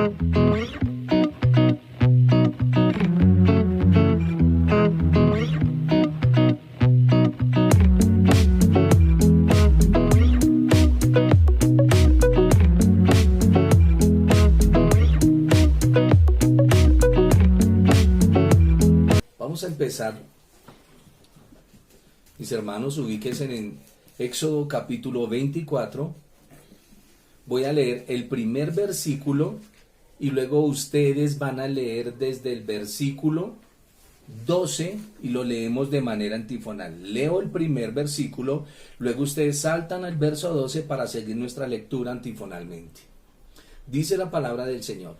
Vamos a empezar, mis hermanos, ubíquense en Éxodo capítulo 24. Voy a leer el primer versículo y luego ustedes van a leer desde el versículo 12 y lo leemos de manera antifonal. Leo el primer versículo, luego ustedes saltan al verso 12 para seguir nuestra lectura antifonalmente. Dice la palabra del Señor: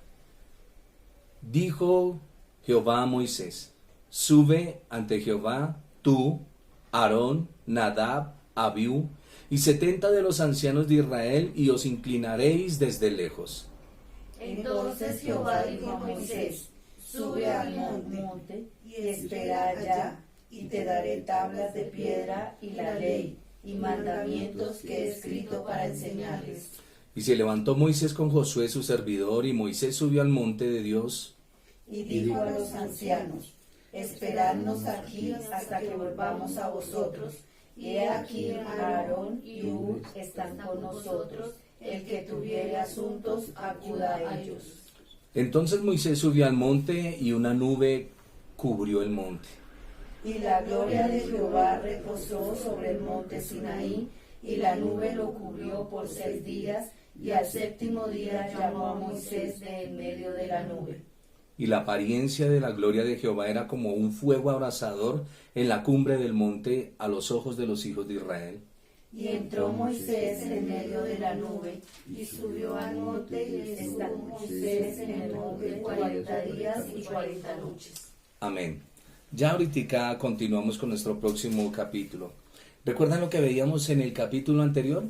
dijo Jehová a Moisés: sube ante Jehová tú, Aarón, Nadab, Abiú y 70 de los ancianos de Israel, y os inclinaréis desde lejos. Entonces Jehová dijo a Moisés: sube al monte y espera allá, y te daré tablas de piedra y la ley y mandamientos que he escrito para enseñarles. Y se levantó Moisés con Josué su servidor, y Moisés subió al monte de Dios. Y dijo a los ancianos: esperadnos aquí hasta que volvamos a vosotros. Y he aquí Aarón y Hur están con nosotros. El que tuviere asuntos, acuda a ellos. Entonces Moisés subió al monte, y una nube cubrió el monte. Y la gloria de Jehová reposó sobre el monte Sinaí, y la nube lo cubrió por 6 días, y al 7º día llamó a Moisés de en medio de la nube. Y la apariencia de la gloria de Jehová era como un fuego abrasador en la cumbre del monte a los ojos de los hijos de Israel. Y entró Moisés en medio de la nube, y subió al monte, y estuvo Moisés en el monte 40 días y 40 noches. Amén. Ya ahorita continuamos con nuestro próximo capítulo. ¿Recuerdan lo que veíamos en el capítulo anterior?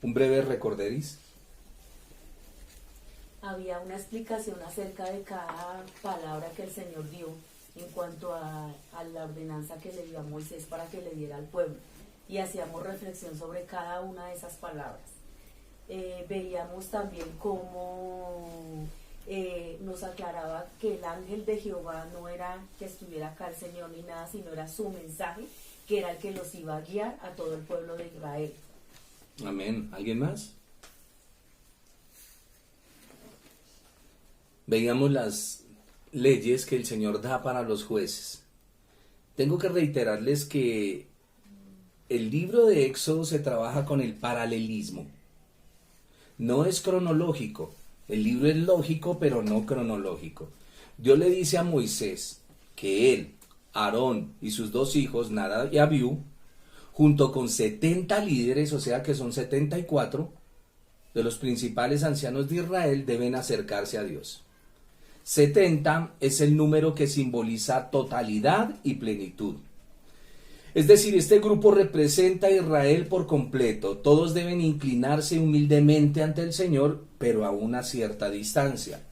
Un breve recorderis. Había una explicación acerca de cada palabra que el Señor dio en cuanto a la ordenanza que le dio a Moisés para que le diera al pueblo, y hacíamos reflexión sobre cada una de esas palabras. Veíamos también cómo nos aclaraba que el ángel de Jehová no era que estuviera acá el Señor ni nada, sino era su mensaje, que era el que los iba a guiar a todo el pueblo de Israel. Amén. ¿Alguien más? Veíamos las leyes que el Señor da para los jueces. Tengo que reiterarles que el libro de Éxodo se trabaja con el paralelismo. No es cronológico. El libro es lógico, pero no cronológico. Dios le dice a Moisés que él, Aarón y sus 2 hijos, Nadab y Abiú, junto con 70 líderes, o sea que son 74, de los principales ancianos de Israel, deben acercarse a Dios. 70 es el número que simboliza totalidad y plenitud. Es decir, este grupo representa a Israel por completo. Todos deben inclinarse humildemente ante el Señor, pero a una cierta distancia.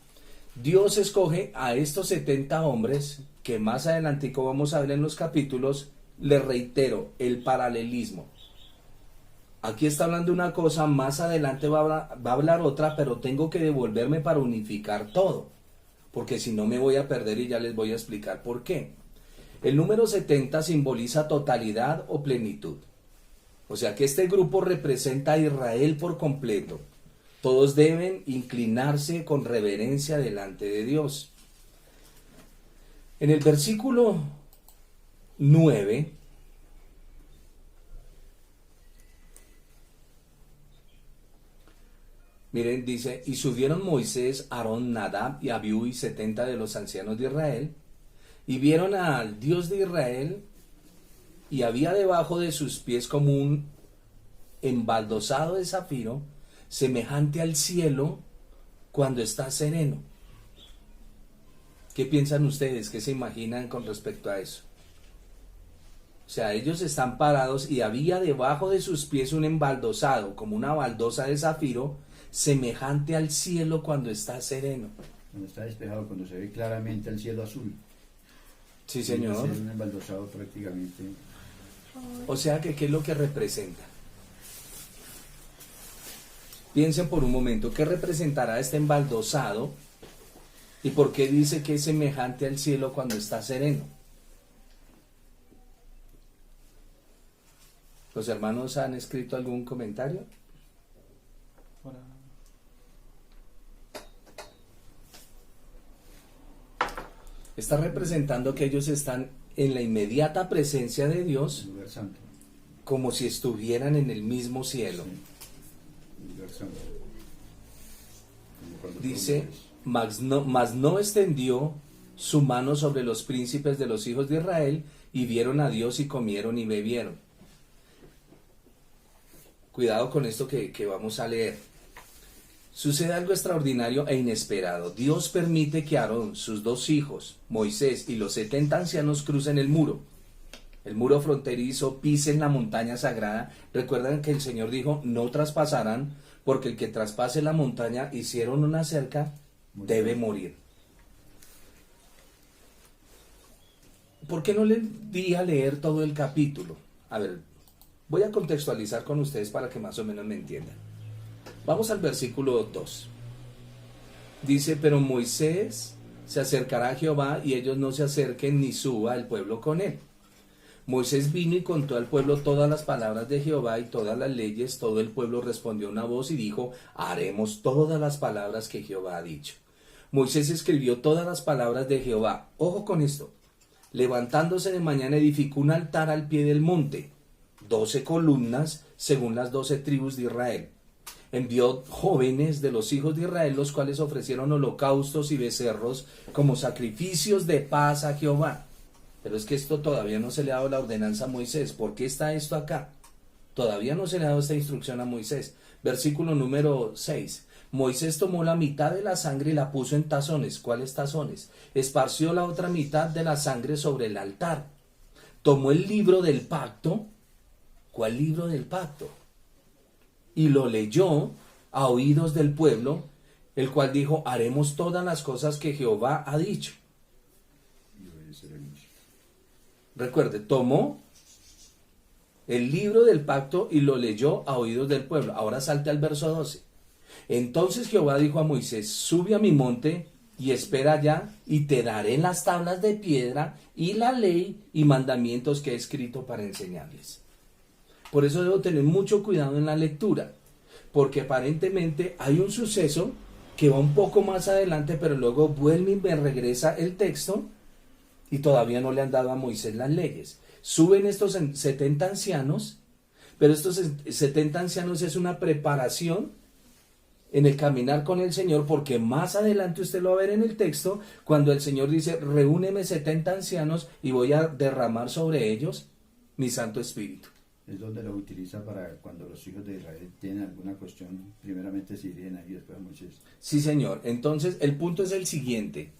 Dios escoge a estos 70 hombres, que más adelante, como vamos a ver en los capítulos, les reitero, el paralelismo. Aquí está hablando una cosa, más adelante va a hablar otra, pero tengo que devolverme para unificar todo, porque si no me voy a perder, y ya les voy a explicar por qué. El número 70 simboliza totalidad o plenitud. O sea que este grupo representa a Israel por completo. Todos deben inclinarse con reverencia delante de Dios. En el versículo 9, miren, dice: y subieron Moisés, Aarón, Nadab y Abiú y 70 de los ancianos de Israel, y vieron al Dios de Israel, y había debajo de sus pies como un embaldosado de zafiro, semejante al cielo cuando está sereno. ¿Qué piensan ustedes? ¿Qué se imaginan con respecto a eso? O sea, ellos están parados y había debajo de sus pies un embaldosado, como una baldosa de zafiro, semejante al cielo cuando está sereno. Cuando está despejado, cuando se ve claramente el cielo azul. Sí, señor. Es un embaldosado prácticamente. O sea, que ¿qué es lo que representa? Piensen por un momento, ¿qué representará este embaldosado? ¿Y por qué dice que es semejante al cielo cuando está sereno? ¿Los hermanos han escrito algún comentario? Está representando que ellos están en la inmediata presencia de Dios, El lugar santo. como si estuvieran en el mismo cielo. Sí. El lugar santo. Como cuando Dice, tú mas no extendió su mano sobre los príncipes de los hijos de Israel, y vieron a Dios y comieron y bebieron. Cuidado con esto que vamos a leer. Sucede algo extraordinario e inesperado. Dios permite que Aarón, sus dos hijos, Moisés y los 70 ancianos crucen el muro fronterizo, pisen la montaña sagrada. Recuerdan que el Señor dijo, no traspasarán, porque el que traspase la montaña, hicieron una cerca, debe morir. ¿Por qué no le di a leer todo el capítulo? A ver, voy a contextualizar con ustedes para que más o menos me entiendan. Vamos al versículo 2. Dice, pero Moisés se acercará a Jehová, y ellos no se acerquen ni suba el pueblo con él. Moisés vino y contó al pueblo todas las palabras de Jehová y todas las leyes. Todo el pueblo respondió una voz y dijo, haremos todas las palabras que Jehová ha dicho. Moisés escribió todas las palabras de Jehová. Ojo con esto. Levantándose de mañana edificó un altar al pie del monte, 12 columnas según las 12 tribus de Israel. Envió jóvenes de los hijos de Israel, los cuales ofrecieron holocaustos y becerros como sacrificios de paz a Jehová. Pero es que esto todavía no se le ha dado la ordenanza a Moisés. ¿Por qué está esto acá? Todavía no se le ha dado esta instrucción a Moisés. Versículo número 6. Moisés tomó la mitad de la sangre y la puso en tazones. ¿Cuáles tazones? Esparció la otra mitad de la sangre sobre el altar. Tomó el libro del pacto. ¿Cuál libro del pacto? Y lo leyó a oídos del pueblo, el cual dijo, haremos todas las cosas que Jehová ha dicho. y obedeceremos. Recuerde, tomó el libro del pacto y lo leyó a oídos del pueblo. Ahora salte al verso 12. Entonces Jehová dijo a Moisés, sube a mi monte y espera allá, y te daré las tablas de piedra y la ley y mandamientos que he escrito para enseñarles. Por eso debo tener mucho cuidado en la lectura, porque aparentemente hay un suceso que va un poco más adelante, pero luego vuelve y me regresa el texto, y todavía no le han dado a Moisés las leyes. Suben estos 70 ancianos, pero estos 70 ancianos es una preparación en el caminar con el Señor, porque más adelante usted lo va a ver en el texto, cuando el Señor dice, reúneme 70 ancianos y voy a derramar sobre ellos mi Santo Espíritu. Es donde lo utiliza para cuando los hijos de Israel tienen alguna cuestión, primeramente se dirigen ahí, después a Moisés. Sí, Señor. Entonces, el punto es el siguiente,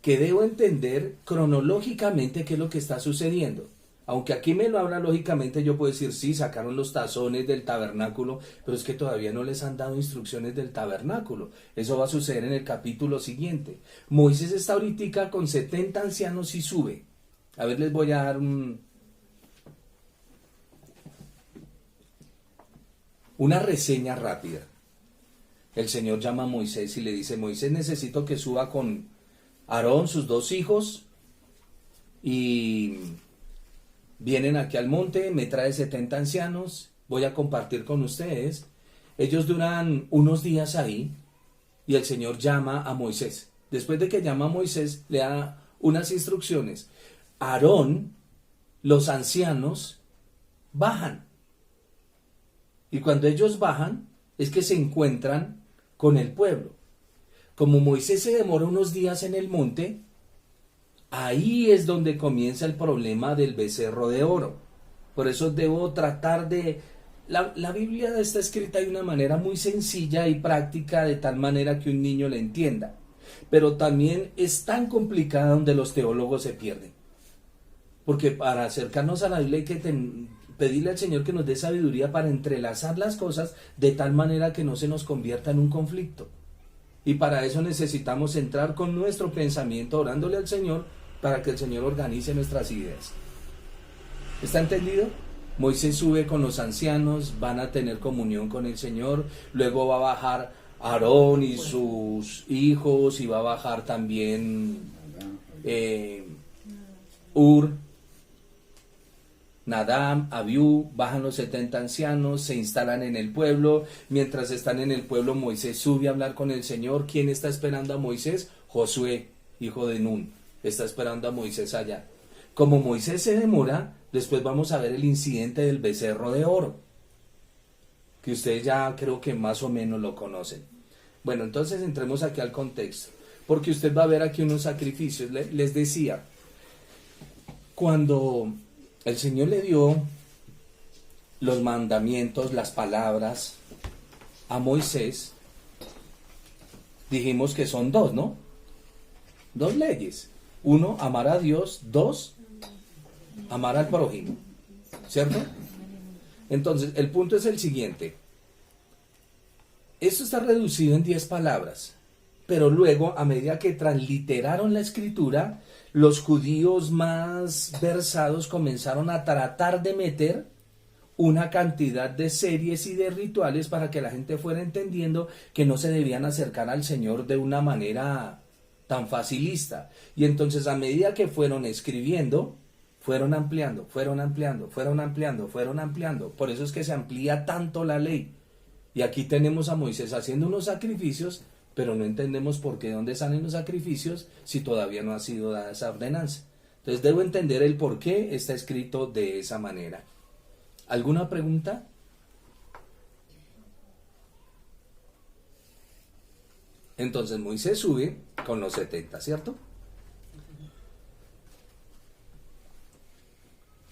que debo entender cronológicamente qué es lo que está sucediendo. Aunque aquí me lo habla lógicamente, yo puedo decir, sí, sacaron los tazones del tabernáculo, pero es que todavía no les han dado instrucciones del tabernáculo. Eso va a suceder en el capítulo siguiente. Moisés está ahorita con 70 ancianos y sube. A ver, les voy a dar una reseña rápida. El Señor llama a Moisés y le dice, Moisés, necesito que suba con Aarón, sus dos hijos, y vienen aquí al monte, me trae 70 ancianos, voy a compartir con ustedes. Ellos duran unos días ahí, y el Señor llama a Moisés. Después de que llama a Moisés, le da unas instrucciones. Aarón, los ancianos, bajan. Y cuando ellos bajan, es que se encuentran con el pueblo. Como Moisés se demora unos días en el monte, ahí es donde comienza el problema del becerro de oro. Por eso debo tratar de... La Biblia está escrita de una manera muy sencilla y práctica, de tal manera que un niño la entienda. Pero también es tan complicada donde los teólogos se pierden. Porque para acercarnos a la Biblia hay que pedirle al Señor que nos dé sabiduría para entrelazar las cosas de tal manera que no se nos convierta en un conflicto. Y para eso necesitamos entrar con nuestro pensamiento orándole al Señor para que el Señor organice nuestras ideas. ¿Está entendido? Moisés sube con los ancianos, van a tener comunión con el Señor, luego va a bajar Aarón y sus hijos, y va a bajar también Ur, Nadab, Abiú, bajan los 70 ancianos, se instalan en el pueblo. Mientras están en el pueblo, Moisés sube a hablar con el Señor. ¿Quién está esperando a Moisés? Josué, hijo de Nun, está esperando a Moisés allá. Como Moisés se demora, después vamos a ver el incidente del becerro de oro, que ustedes ya creo que más o menos lo conocen. Bueno, entonces entremos aquí al contexto, porque usted va a ver aquí unos sacrificios. Les decía, cuando el Señor le dio los mandamientos, las palabras a Moisés, dijimos que son dos, ¿no? Dos leyes. Uno, amar a Dios. Dos, amar al prójimo. ¿Cierto? Entonces, el punto es el siguiente. Esto está reducido en 10 palabras, pero luego, a medida que transliteraron la escritura, los judíos más versados comenzaron a tratar de meter una cantidad de series y de rituales para que la gente fuera entendiendo que no se debían acercar al Señor de una manera tan facilista. Y entonces, a medida que fueron escribiendo, fueron ampliando. Por eso es que se amplía tanto la ley. Y aquí tenemos a Moisés haciendo unos sacrificios, pero no entendemos por qué, dónde salen los sacrificios si todavía no ha sido dada esa ordenanza. Entonces debo entender el por qué está escrito de esa manera. ¿Alguna pregunta? Entonces Moisés sube con los 70, ¿cierto?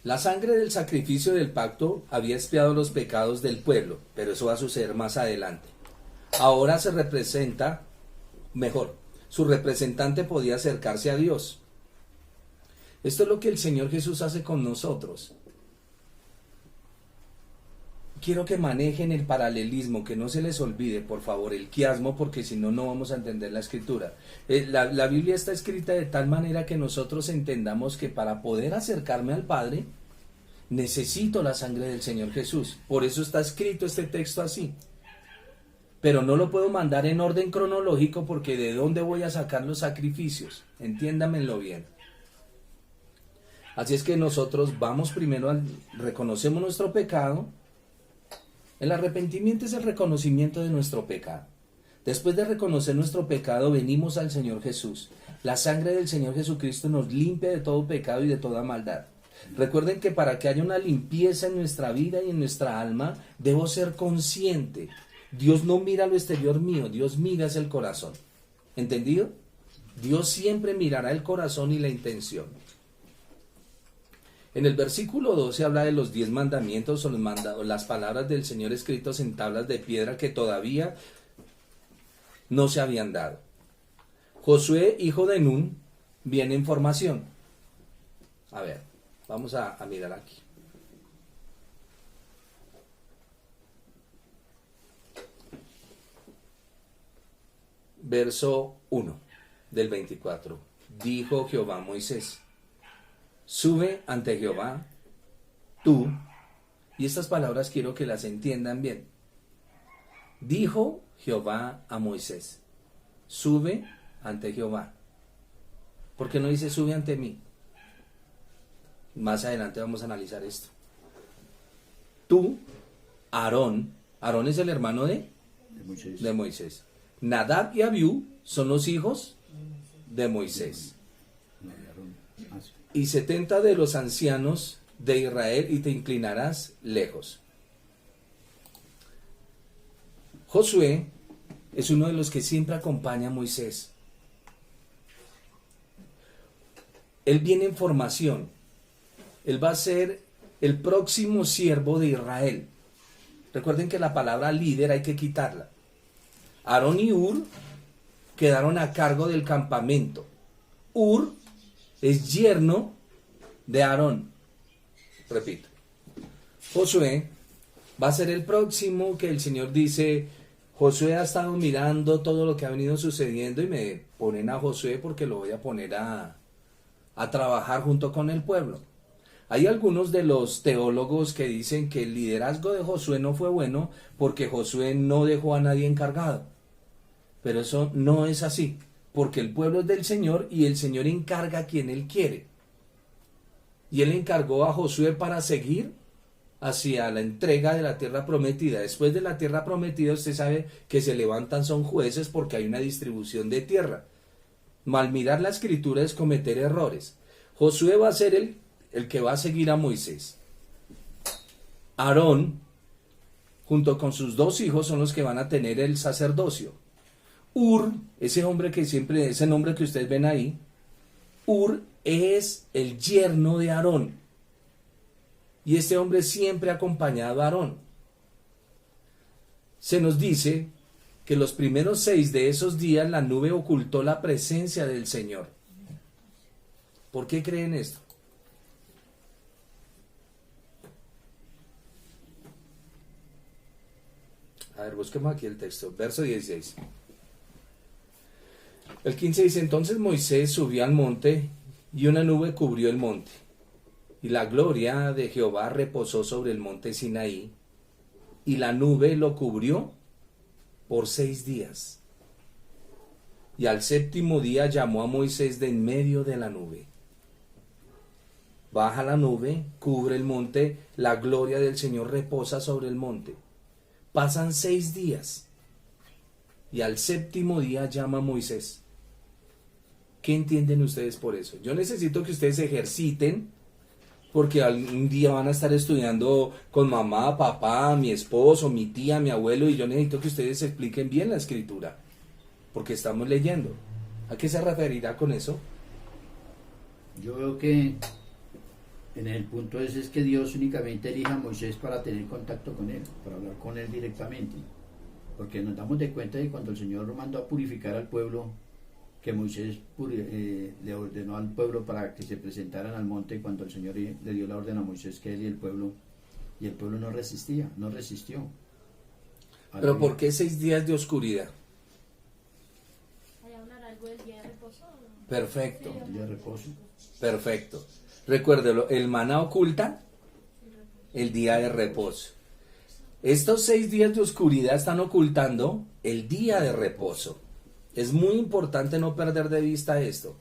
La sangre del sacrificio del pacto había expiado los pecados del pueblo, pero eso va a suceder más adelante. Ahora se representa mejor. Su representante podía acercarse a Dios. Esto es lo que el Señor Jesús hace con nosotros. Quiero que manejen el paralelismo, que no se les olvide, por favor, el quiasmo, porque si no, no vamos a entender la escritura. La Biblia está escrita de tal manera que nosotros entendamos que para poder acercarme al Padre, necesito la sangre del Señor Jesús. Por eso está escrito este texto así. Pero no lo puedo mandar en orden cronológico, porque ¿de dónde voy a sacar los sacrificios? Entiéndamelo bien. Así es que nosotros vamos primero, reconocemos nuestro pecado. El arrepentimiento es el reconocimiento de nuestro pecado. Después de reconocer nuestro pecado, venimos al Señor Jesús. La sangre del Señor Jesucristo nos limpia de todo pecado y de toda maldad. Recuerden que para que haya una limpieza en nuestra vida y en nuestra alma, debo ser consciente. Dios no mira lo exterior mío, Dios mira hacia el corazón. ¿Entendido? Dios siempre mirará el corazón y la intención. En el versículo 12 habla de los 10 mandamientos o las palabras del Señor escritos en tablas de piedra que todavía no se habían dado. Josué, hijo de Nun, viene en formación. A ver, vamos a mirar aquí. Verso 1 del 24. Dijo Jehová a Moisés: sube ante Jehová, tú, y estas palabras quiero que las entiendan bien. Dijo Jehová a Moisés: sube ante Jehová. ¿Por qué no dice sube ante mí? Más adelante vamos a analizar esto. Tú, Aarón es el hermano de Moisés. Nadab y Abiú son los hijos de Moisés. Y 70 de los ancianos de Israel, y te inclinarás lejos. Josué es uno de los que siempre acompaña a Moisés. Él viene en formación. Él va a ser el próximo siervo de Israel. Recuerden que la palabra líder hay que quitarla. Aarón y Ur quedaron a cargo del campamento. Ur es yerno de Aarón. Repito. Josué va a ser el próximo que el Señor dice: Josué ha estado mirando todo lo que ha venido sucediendo y me ponen a Josué porque lo voy a poner a trabajar junto con el pueblo. Hay algunos de los teólogos que dicen que el liderazgo de Josué no fue bueno porque Josué no dejó a nadie encargado. Pero eso no es así, porque el pueblo es del Señor y el Señor encarga a quien Él quiere. Y Él encargó a Josué para seguir hacia la entrega de la tierra prometida. Después de la tierra prometida, usted sabe que se levantan son jueces porque hay una distribución de tierra. Mal mirar la escritura es cometer errores. Josué va a ser el que va a seguir a Moisés. Aarón, junto con sus 2 hijos, son los que van a tener el sacerdocio. Ese nombre que ustedes ven ahí, es el yerno de Aarón. Y este hombre siempre ha acompañado a Aarón. Se nos dice que los primeros 6 de esos días la nube ocultó la presencia del Señor. ¿Por qué creen esto? A ver, busquemos aquí el texto, verso 16. El 15 dice, entonces Moisés subió al monte y una nube cubrió el monte. Y la gloria de Jehová reposó sobre el monte Sinaí, y la nube lo cubrió por 6 días. Y al 7º día llamó a Moisés de en medio de la nube. Baja la nube, cubre el monte, la gloria del Señor reposa sobre el monte. Pasan 6 días, y al 7º día llama a Moisés. ¿Qué entienden ustedes por eso? Yo necesito que ustedes ejerciten, porque algún día van a estar estudiando con mamá, papá, mi esposo, mi tía, mi abuelo, y yo necesito que ustedes expliquen bien la escritura, porque estamos leyendo. ¿A qué se referirá con eso? Yo veo que en el punto ese es que Dios únicamente elige a Moisés para tener contacto con él, para hablar con él directamente. Porque nos damos de cuenta de cuando el Señor lo mandó a purificar al pueblo, que Moisés le ordenó al pueblo para que se presentaran al monte, cuando el Señor le dio la orden a Moisés que él y el pueblo no resistió. Pero ¿por qué 6 días de oscuridad? ¿Hay hablar algo del día de reposo? Perfecto, El día de reposo. perfecto. Recuérdelo, el maná oculta el día de reposo. Estos 6 días de oscuridad están ocultando el día de reposo. Es muy importante no perder de vista esto.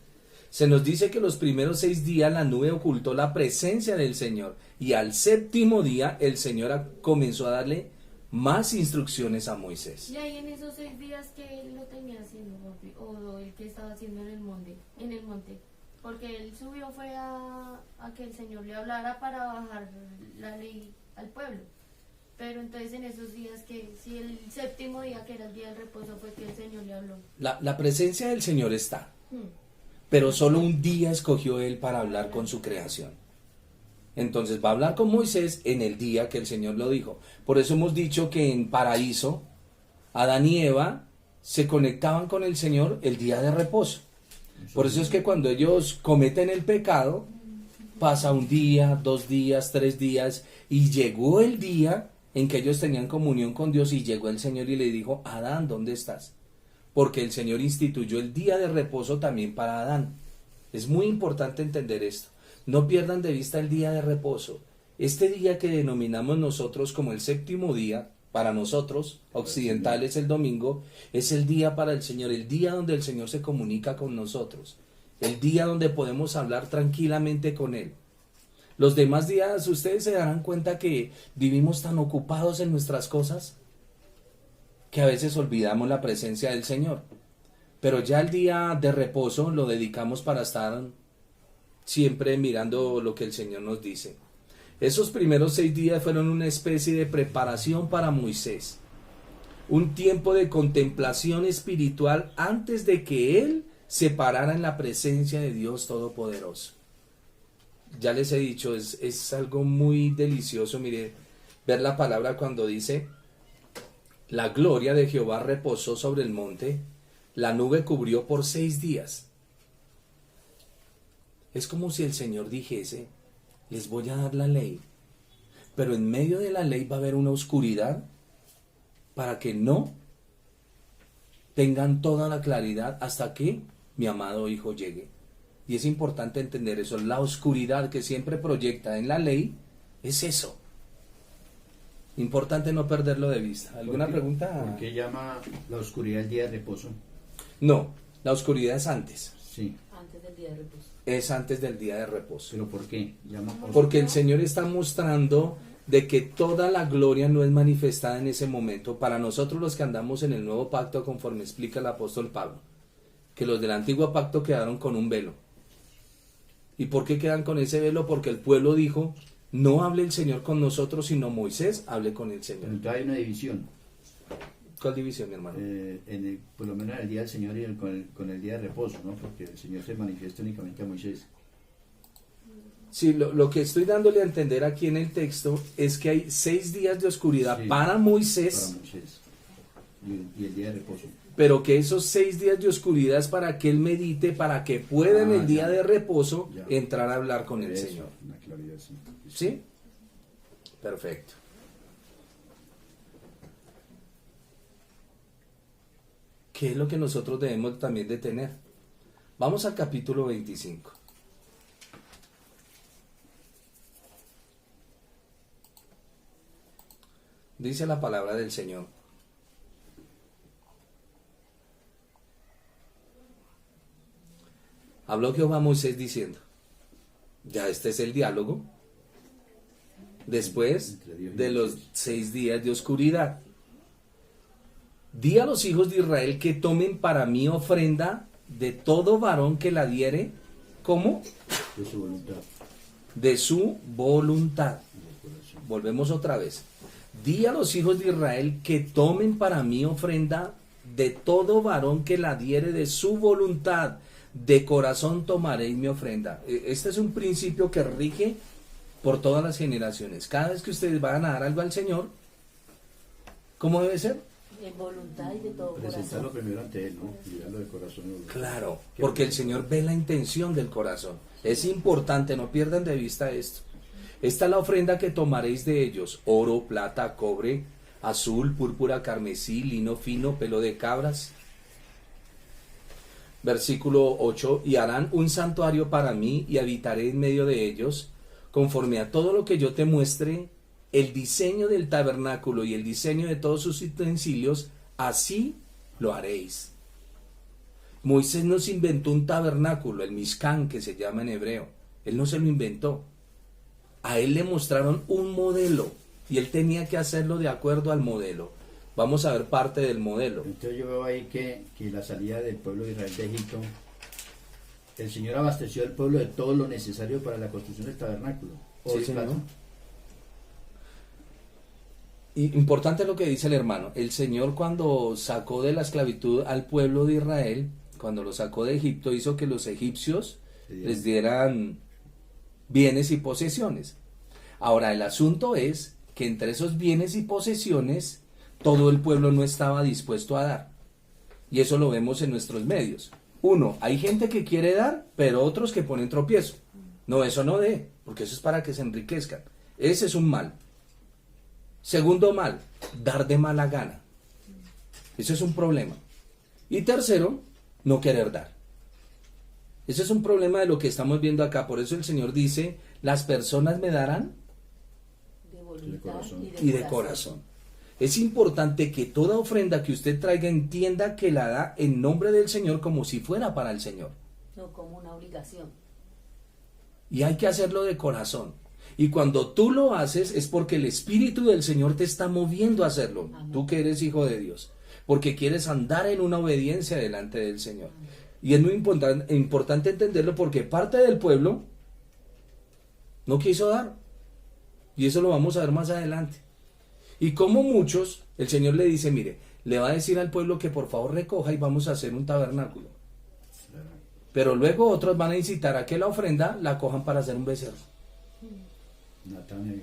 Se nos dice que los primeros 6 días la nube ocultó la presencia del Señor, y al 7º día el Señor comenzó a darle más instrucciones a Moisés. Y ahí en esos 6 días que él lo tenía haciendo, papi, o el que estaba haciendo en el monte, porque él subió fue a que el Señor le hablara para bajar la ley al pueblo. Pero entonces en esos días que, si el 7º día que era el día del reposo fue que el Señor le habló. La presencia del Señor está, pero solo un día escogió Él para hablar con su creación. Entonces va a hablar con Moisés en el día que el Señor lo dijo. Por eso hemos dicho que en paraíso, Adán y Eva se conectaban con el Señor el día de reposo. Por eso es que cuando ellos cometen el pecado, pasa 1 día, 2 días, 3 días, y llegó el día en que ellos tenían comunión con Dios, y llegó el Señor y le dijo, Adán, ¿dónde estás? Porque el Señor instituyó el día de reposo también para Adán. Es muy importante entender esto. No pierdan de vista el día de reposo. Este día que denominamos nosotros como el 7º día, para nosotros, occidentales, el domingo, es el día para el Señor, el día donde el Señor se comunica con nosotros, el día donde podemos hablar tranquilamente con Él. Los demás días, ustedes se darán cuenta que vivimos tan ocupados en nuestras cosas que a veces olvidamos la presencia del Señor. Pero ya el día de reposo lo dedicamos para estar siempre mirando lo que el Señor nos dice. Esos primeros 6 días fueron una especie de preparación para Moisés, un tiempo de contemplación espiritual antes de que él se parara en la presencia de Dios Todopoderoso. Ya les he dicho, es algo muy delicioso, mire, ver la palabra cuando dice, la gloria de Jehová reposó sobre el monte, la nube cubrió por 6 días. Es como si el Señor dijese, les voy a dar la ley, pero en medio de la ley va a haber una oscuridad para que no tengan toda la claridad hasta que mi amado Hijo llegue. Y es importante entender eso. La oscuridad que siempre proyecta en la ley es eso. Importante no perderlo de vista. ¿Alguna pregunta? ¿Por qué llama la oscuridad el día de reposo? No, la oscuridad es antes. Sí, Antes del día de reposo. Es antes del día de reposo. pero ¿por qué? Llama Porque el Señor está mostrando de que toda la gloria no es manifestada en ese momento. Para nosotros los que andamos en el nuevo pacto, conforme explica el apóstol Pablo, que los del antiguo pacto quedaron con un velo. ¿Y por qué quedan con ese velo? Porque el pueblo dijo, no hable el Señor con nosotros, sino Moisés hable con el Señor. Pero entonces hay una división, ¿Cuál división, mi hermano? por lo menos en el día del Señor y con el día de reposo, ¿no? Porque el Señor se manifiesta únicamente a Moisés. Sí, lo que estoy dándole a entender aquí en el texto es que hay 6 días de oscuridad Sí, para Moisés, para Moisés. Y el día de reposo. pero que esos 6 días de oscuridad es para que él medite, para que pueda en el día Ya. de reposo Ya. entrar a hablar con el Eso, Señor. una claridad, sí. ¿Sí? Perfecto. ¿Qué es lo que nosotros debemos también de tener? Vamos al capítulo 25. Dice la palabra del Señor. Habló Jehová a Moisés diciendo, ya este es el diálogo, después Entre Dios y de los Moisés. 6 días de oscuridad. Di a los hijos de Israel que tomen para mí ofrenda de todo varón que la diere, ¿cómo? De su voluntad. De su voluntad. De corazón. Volvemos otra vez. Di a los hijos de Israel que tomen para mí ofrenda de todo varón que la diere de su voluntad. De corazón tomaréis mi ofrenda. Este es un principio que rige por todas las generaciones. Cada vez que ustedes van a dar algo al Señor, ¿cómo debe ser? En voluntad y de todo Presentarlo corazón. primero ante Él, ¿no? Y darlo de corazón. y voluntad. Claro, Qué porque el bonito. Señor ve la intención del corazón. Es importante, no pierdan de vista esto. Esta es la ofrenda que tomaréis de ellos: oro, plata, cobre, azul, púrpura, carmesí, lino fino, pelo de cabras. Versículo 8, y harán un santuario para mí y habitaré en medio de ellos, conforme a todo lo que yo te muestre, el diseño del tabernáculo y el diseño de todos sus utensilios, así lo haréis. Moisés nos inventó un tabernáculo, el Mishkan, que se llama en hebreo. Él no se lo inventó. A él le mostraron un modelo y él tenía que hacerlo de acuerdo al modelo. Vamos a ver parte del modelo. Entonces yo veo ahí que la salida del pueblo de Israel de Egipto, el Señor abasteció al pueblo de todo lo necesario para la construcción del tabernáculo. Sí, de señor. plata. Y importante lo que dice el hermano. El Señor, cuando sacó de la esclavitud al pueblo de Israel, cuando lo sacó de Egipto, hizo que los egipcios les dieran bienes y posesiones. Ahora, el asunto es que entre esos bienes y posesiones, todo el pueblo no estaba dispuesto a dar. Y eso lo vemos en nuestros medios. Uno, hay gente que quiere dar, pero otros que ponen tropiezo. No, eso no dé, porque eso es para que se enriquezcan. Ese es un mal. Segundo mal, dar de mala gana. Eso es un problema. Y tercero, no querer dar. Ese es un problema de lo que estamos viendo acá. Por eso el Señor dice, las personas me darán De voluntad corazón. y de corazón. Es importante que toda ofrenda que usted traiga entienda que la da en nombre del Señor como si fuera para el Señor. No como una obligación. Y hay que hacerlo de corazón. Y cuando tú lo haces es porque el Espíritu del Señor te está moviendo a hacerlo. Amén. Tú que eres hijo de Dios. Porque quieres andar en una obediencia delante del Señor. Y es muy importante entenderlo porque parte del pueblo no quiso dar. Y eso lo vamos a ver más adelante. Y como muchos, el Señor le dice, mire, le va a decir al pueblo que por favor recoja y vamos a hacer un tabernáculo. Claro. Pero luego otros van a incitar a que la ofrenda la cojan para hacer un becerro. Natania,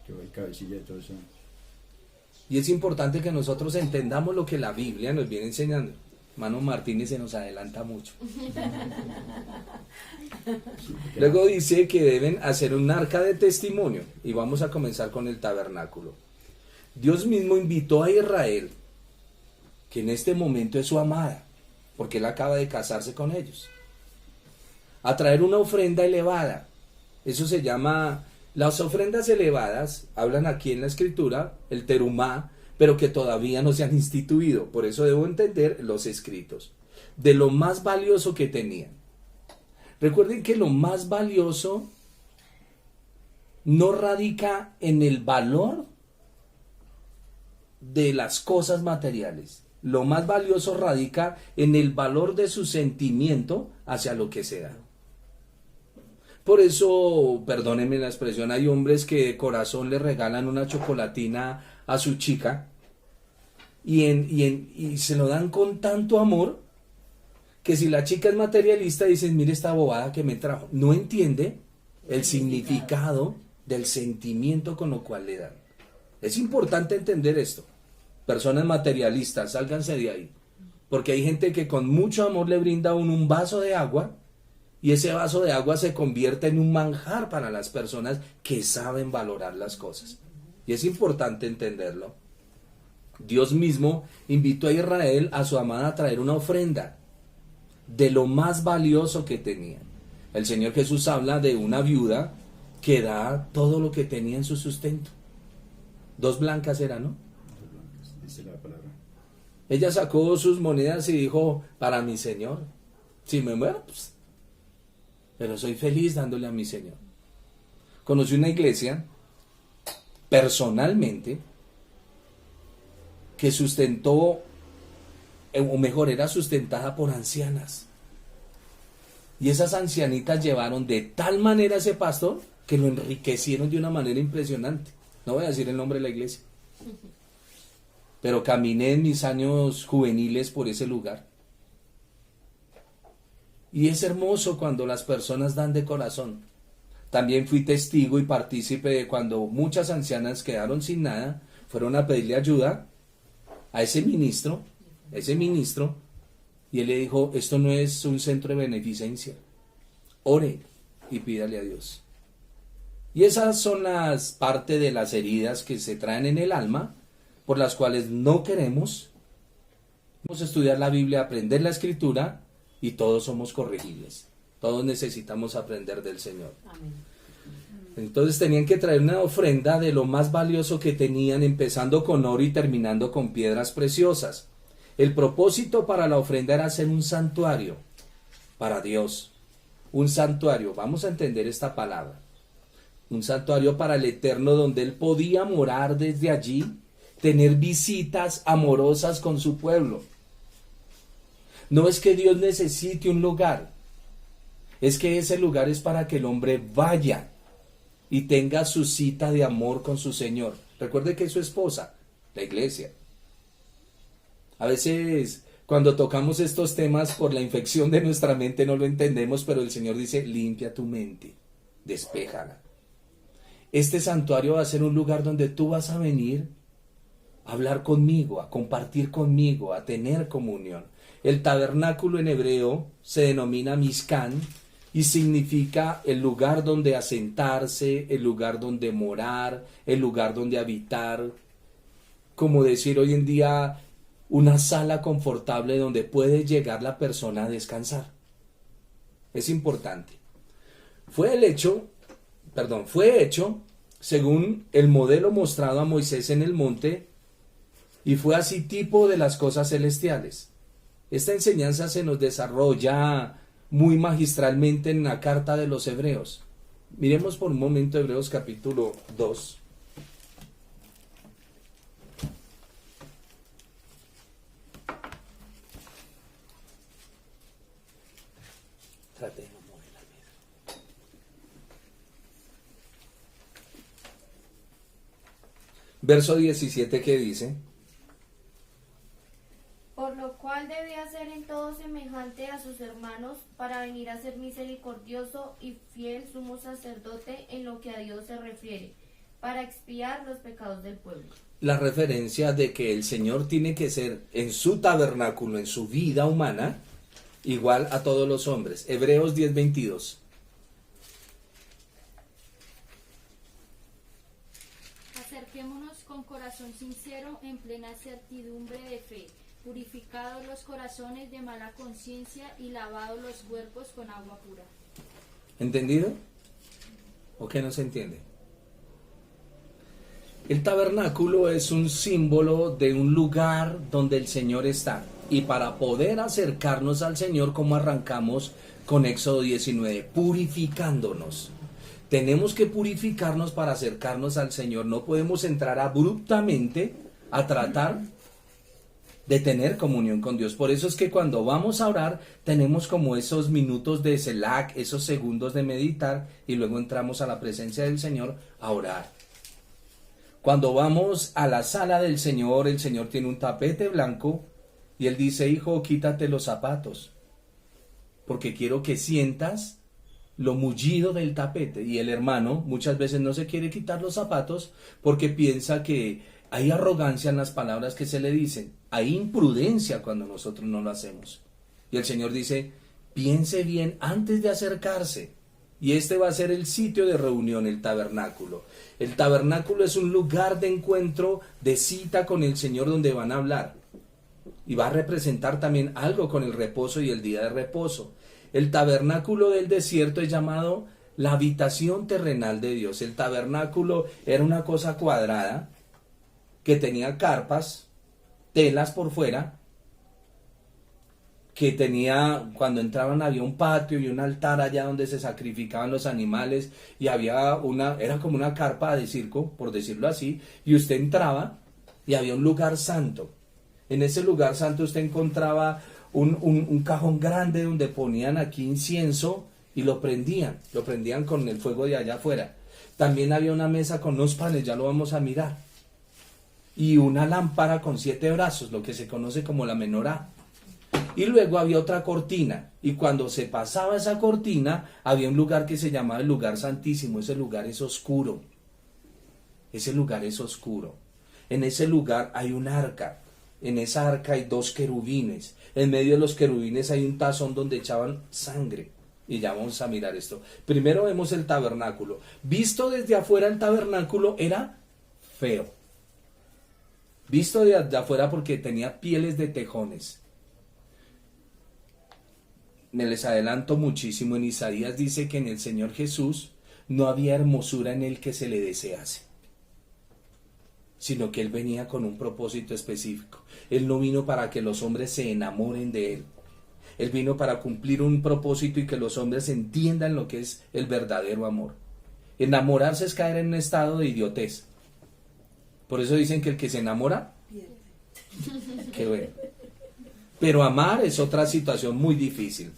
que va el cabecilla de todo eso. Y es importante que nosotros entendamos lo que la Biblia nos viene enseñando. Mano Martínez se nos adelanta mucho. Luego dice que deben hacer un arca de testimonio. Y vamos a comenzar con el tabernáculo. Dios mismo invitó a Israel, que en este momento es su amada, porque él acaba de casarse con ellos, a traer una ofrenda elevada. Eso se llama, las ofrendas elevadas, hablan aquí en la escritura, el terumá, pero que todavía no se han instituido. Por eso debo entender los escritos. De lo más valioso que tenían. Recuerden que lo más valioso no radica en el valor de las cosas materiales. Lo más valioso radica en el valor de su sentimiento hacia lo que se da. Por eso, perdónenme la expresión, hay hombres que de corazón le regalan una chocolatina a su chica y se lo dan con tanto amor que si la chica es materialista dicen, mire esta bobada que me trajo. No entiende el significado del sentimiento con lo cual le dan. Es importante entender esto. Personas materialistas, sálganse de ahí. Porque hay gente que con mucho amor le brinda a uno un vaso de agua y ese vaso de agua se convierte en un manjar para las personas que saben valorar las cosas. Y es importante entenderlo. Dios mismo invitó a Israel, a su amada, a traer una ofrenda de lo más valioso que tenían. El Señor Jesús habla de una viuda que da todo lo que tenía en su sustento. 2 blancas eran, ¿no? Dice la palabra. Ella sacó sus monedas y dijo, para mi Señor, si me muero, pues, pero soy feliz dándole a mi Señor. Conocí una iglesia, personalmente, que sustentó, o mejor, era sustentada por ancianas. Y esas ancianitas llevaron de tal manera a ese pastor que lo enriquecieron de una manera impresionante. No voy a decir el nombre de la iglesia. Pero caminé en mis años juveniles por ese lugar. Y es hermoso cuando las personas dan de corazón. También fui testigo y partícipe de cuando muchas ancianas quedaron sin nada, fueron a pedirle ayuda a ese ministro, y él le dijo, esto no es un centro de beneficencia. Ore y pídale a Dios. Y esas son las parte de las heridas que se traen en el alma, por las cuales no queremos estudiar la Biblia, aprender la Escritura, y todos somos corregibles. Todos necesitamos aprender del Señor. Amén. Entonces tenían que traer una ofrenda de lo más valioso que tenían, empezando con oro y terminando con piedras preciosas. El propósito para la ofrenda era hacer un santuario para Dios. Un santuario, vamos a entender esta palabra. Un santuario para el Eterno donde Él podía morar desde allí, tener visitas amorosas con su pueblo. No es que Dios necesite un lugar, es que ese lugar es para que el hombre vaya y tenga su cita de amor con su Señor. Recuerde que es su esposa, la iglesia. A veces cuando tocamos estos temas por la infección de nuestra mente no lo entendemos, pero el Señor dice, limpia tu mente, despéjala. Este santuario va a ser un lugar donde tú vas a venir a hablar conmigo, a compartir conmigo, a tener comunión. El tabernáculo en hebreo se denomina Mishkan y significa el lugar donde asentarse, el lugar donde morar, el lugar donde habitar. Como decir hoy en día, una sala confortable donde puede llegar la persona a descansar. Es importante. Fue hecho según el modelo mostrado a Moisés en el monte y fue así tipo de las cosas celestiales. Esta enseñanza se nos desarrolla muy magistralmente en la carta de los Hebreos. Miremos por un momento Hebreos capítulo 2. Trate de no mover la mesa. Verso 17 que dice: Por lo cual debía ser en todo semejante a sus hermanos, para venir a ser misericordioso y fiel sumo sacerdote en lo que a Dios se refiere, para expiar los pecados del pueblo. La referencia de que el Señor tiene que ser en su tabernáculo, en su vida humana, igual a todos los hombres. Hebreos 10:22. Acerquémonos con corazón sincero en plena certidumbre de fe, purificados los corazones de mala conciencia y lavados los cuerpos con agua pura. ¿Entendido? ¿O qué no se entiende? El tabernáculo es un símbolo de un lugar donde el Señor está. Y para poder acercarnos al Señor, como arrancamos con Éxodo 19, purificándonos. Tenemos que purificarnos para acercarnos al Señor. No podemos entrar abruptamente a tratar de tener comunión con Dios. Por eso es que cuando vamos a orar, tenemos como esos minutos de selak, esos segundos de meditar, y luego entramos a la presencia del Señor a orar. Cuando vamos a la sala del Señor, el Señor tiene un tapete blanco y Él dice: hijo, quítate los zapatos, porque quiero que sientas lo mullido del tapete. Y el hermano muchas veces no se quiere quitar los zapatos porque piensa que hay arrogancia en las palabras que se le dicen, hay imprudencia cuando nosotros no lo hacemos. Y el Señor dice: piense bien antes de acercarse. Y este va a ser el sitio de reunión, el tabernáculo. El tabernáculo es un lugar de encuentro, de cita con el Señor, donde van a hablar. Y va a representar también algo con el reposo y el día de reposo. El tabernáculo del desierto es llamado la habitación terrenal de Dios. El tabernáculo era una cosa cuadrada que tenía carpas, telas por fuera, que tenía, cuando entraban había un patio y un altar allá donde se sacrificaban los animales, y había era como una carpa de circo, por decirlo así, y usted entraba y había un lugar santo. En ese lugar santo usted encontraba un cajón grande donde ponían aquí incienso y lo prendían con el fuego de allá afuera. También había una mesa con unos panes, ya lo vamos a mirar, y una lámpara con 7 brazos, lo que se conoce como la menorá. Y luego había otra cortina, y cuando se pasaba esa cortina, había un lugar que se llamaba el lugar santísimo. Ese lugar es oscuro. Ese lugar es oscuro. En ese lugar hay un arca. En esa arca hay 2 querubines. En medio de los querubines hay un tazón donde echaban sangre. Y ya vamos a mirar esto. Primero vemos el tabernáculo. Visto desde afuera, el tabernáculo era feo. Visto de afuera porque tenía pieles de tejones. Me les adelanto muchísimo. En Isaías dice que en el Señor Jesús no había hermosura en Él que se le desease, sino que Él venía con un propósito específico. Él no vino para que los hombres se enamoren de Él. Él vino para cumplir un propósito y que los hombres entiendan lo que es el verdadero amor. Enamorarse es caer en un estado de idiotez. Por eso dicen que el que se enamora, qué bueno. Pero amar es otra situación muy difícil.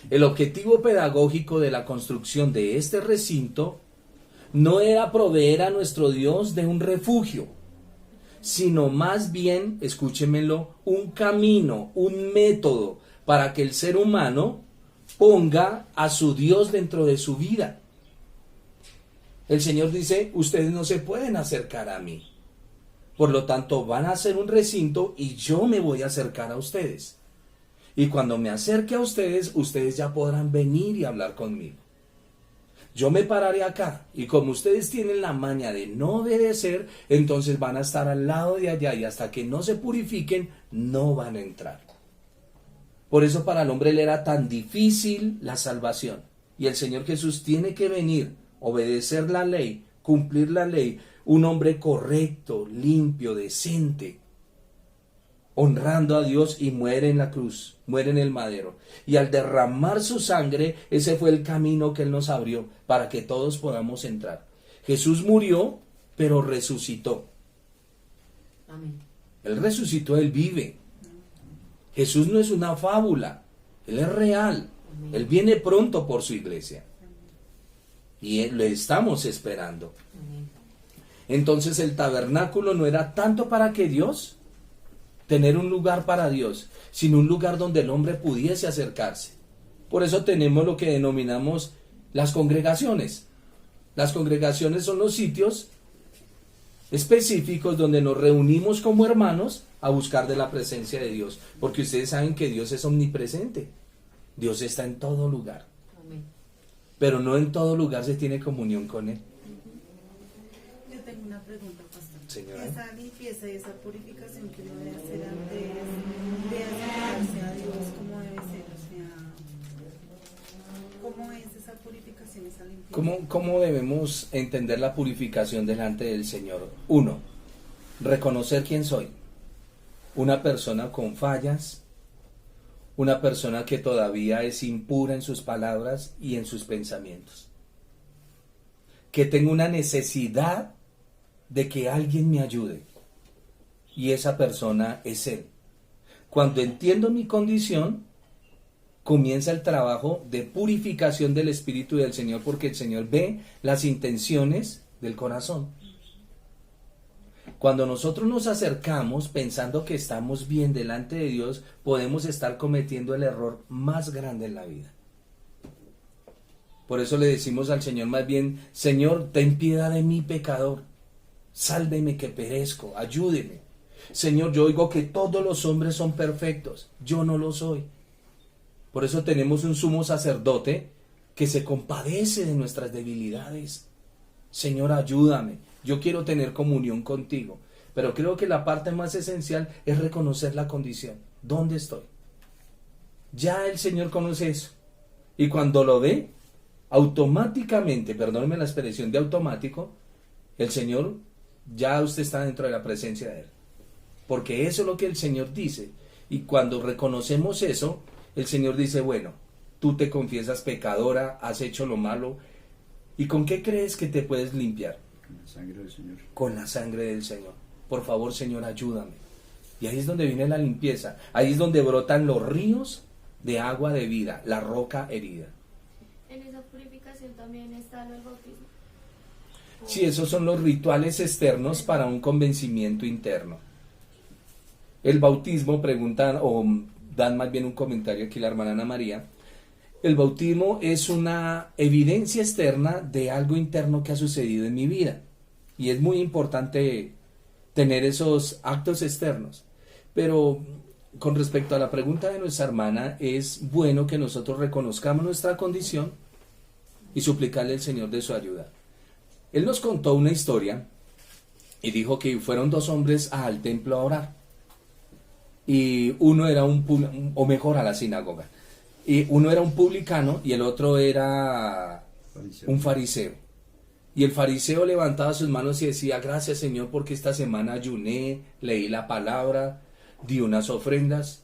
El objetivo pedagógico de la construcción de este recinto no era proveer a nuestro Dios de un refugio, sino más bien, escúchemelo, un camino, un método para que el ser humano ponga a su Dios dentro de su vida. El Señor dice: ustedes no se pueden acercar a mí. Por lo tanto, van a hacer un recinto y yo me voy a acercar a ustedes. Y cuando me acerque a ustedes, ustedes ya podrán venir y hablar conmigo. Yo me pararé acá, y como ustedes tienen la maña de no obedecer, entonces van a estar al lado de allá, y hasta que no se purifiquen, no van a entrar. Por eso para el hombre le era tan difícil la salvación. Y el Señor Jesús tiene que venir, obedecer la ley, cumplir la ley, un hombre correcto, limpio, decente, honrando a Dios, y muere en la cruz, muere en el madero. Y al derramar su sangre, ese fue el camino que Él nos abrió para que todos podamos entrar. Jesús murió, pero resucitó. Amén. Él resucitó, Él vive. Jesús no es una fábula, Él es real. Amén. Él viene pronto por su iglesia. Y le estamos esperando. Amén. Entonces el tabernáculo no era tanto para que Dios, tener un lugar para Dios, sino un lugar donde el hombre pudiese acercarse. Por eso tenemos lo que denominamos las congregaciones. Las congregaciones son los sitios específicos donde nos reunimos como hermanos a buscar de la presencia de Dios. Porque ustedes saben que Dios es omnipresente. Dios está en todo lugar. Amén. Pero no en todo lugar se tiene comunión con Él. Yo tengo una pregunta, pastor. Señora. Esa limpieza y esa purificación que uno debe hacer antes de acercarse a Dios, ¿cómo debe ser? O sea, ¿cómo es ¿Cómo debemos entender la purificación delante del Señor? 1. Reconocer quién soy. Una persona con fallas, una persona que todavía es impura en sus palabras y en sus pensamientos. Que tengo una necesidad de que alguien me ayude. Y esa persona es Él. Cuando entiendo mi condición, comienza el trabajo de purificación del Espíritu del Señor, porque el Señor ve las intenciones del corazón. Cuando nosotros nos acercamos pensando que estamos bien delante de Dios, podemos estar cometiendo el error más grande en la vida. Por eso le decimos al Señor más bien: Señor, ten piedad de mí, pecador. Sálveme que perezco, ayúdeme. Señor, yo oigo que todos los hombres son perfectos, yo no lo soy. Por eso tenemos un sumo sacerdote que se compadece de nuestras debilidades. Señor, ayúdame. Yo quiero tener comunión contigo. Pero creo que la parte más esencial es reconocer la condición. ¿Dónde estoy? Ya el Señor conoce eso. Y cuando lo ve, automáticamente, perdónenme la expresión de automático, el Señor, ya usted está dentro de la presencia de Él. Porque eso es lo que el Señor dice. Y cuando reconocemos eso, el Señor dice: bueno, tú te confiesas pecadora, has hecho lo malo, ¿y con qué crees que te puedes limpiar? Con la sangre del Señor. Con la sangre del Señor. Por favor, Señor, ayúdame. Y ahí es donde viene la limpieza. Ahí es donde brotan los ríos de agua de vida, la roca herida. En esa purificación también está el bautismo. Sí, esos son los rituales externos para un convencimiento interno. El bautismo, preguntan, o dan más bien un comentario aquí la hermana Ana María: el bautismo es una evidencia externa de algo interno que ha sucedido en mi vida. Y es muy importante tener esos actos externos. Pero con respecto a la pregunta de nuestra hermana, es bueno que nosotros reconozcamos nuestra condición y suplicarle al Señor de su ayuda. Él nos contó una historia y dijo que fueron 2 hombres al templo a orar. Y uno era a la sinagoga. Y uno era un publicano y el otro era un fariseo. Y el fariseo levantaba sus manos y decía: gracias, Señor, porque esta semana ayuné, leí la palabra, di unas ofrendas.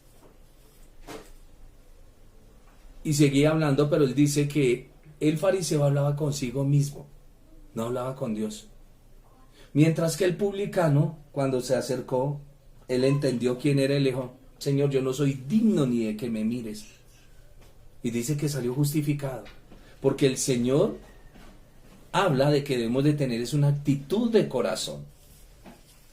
Y seguía hablando, pero él dice que el fariseo hablaba consigo mismo, no hablaba con Dios. Mientras que el publicano, cuando se acercó, él entendió quién era, y le dijo: Señor, yo no soy digno ni de que me mires. Y dice que salió justificado, porque el Señor habla de que debemos de tener es una actitud de corazón,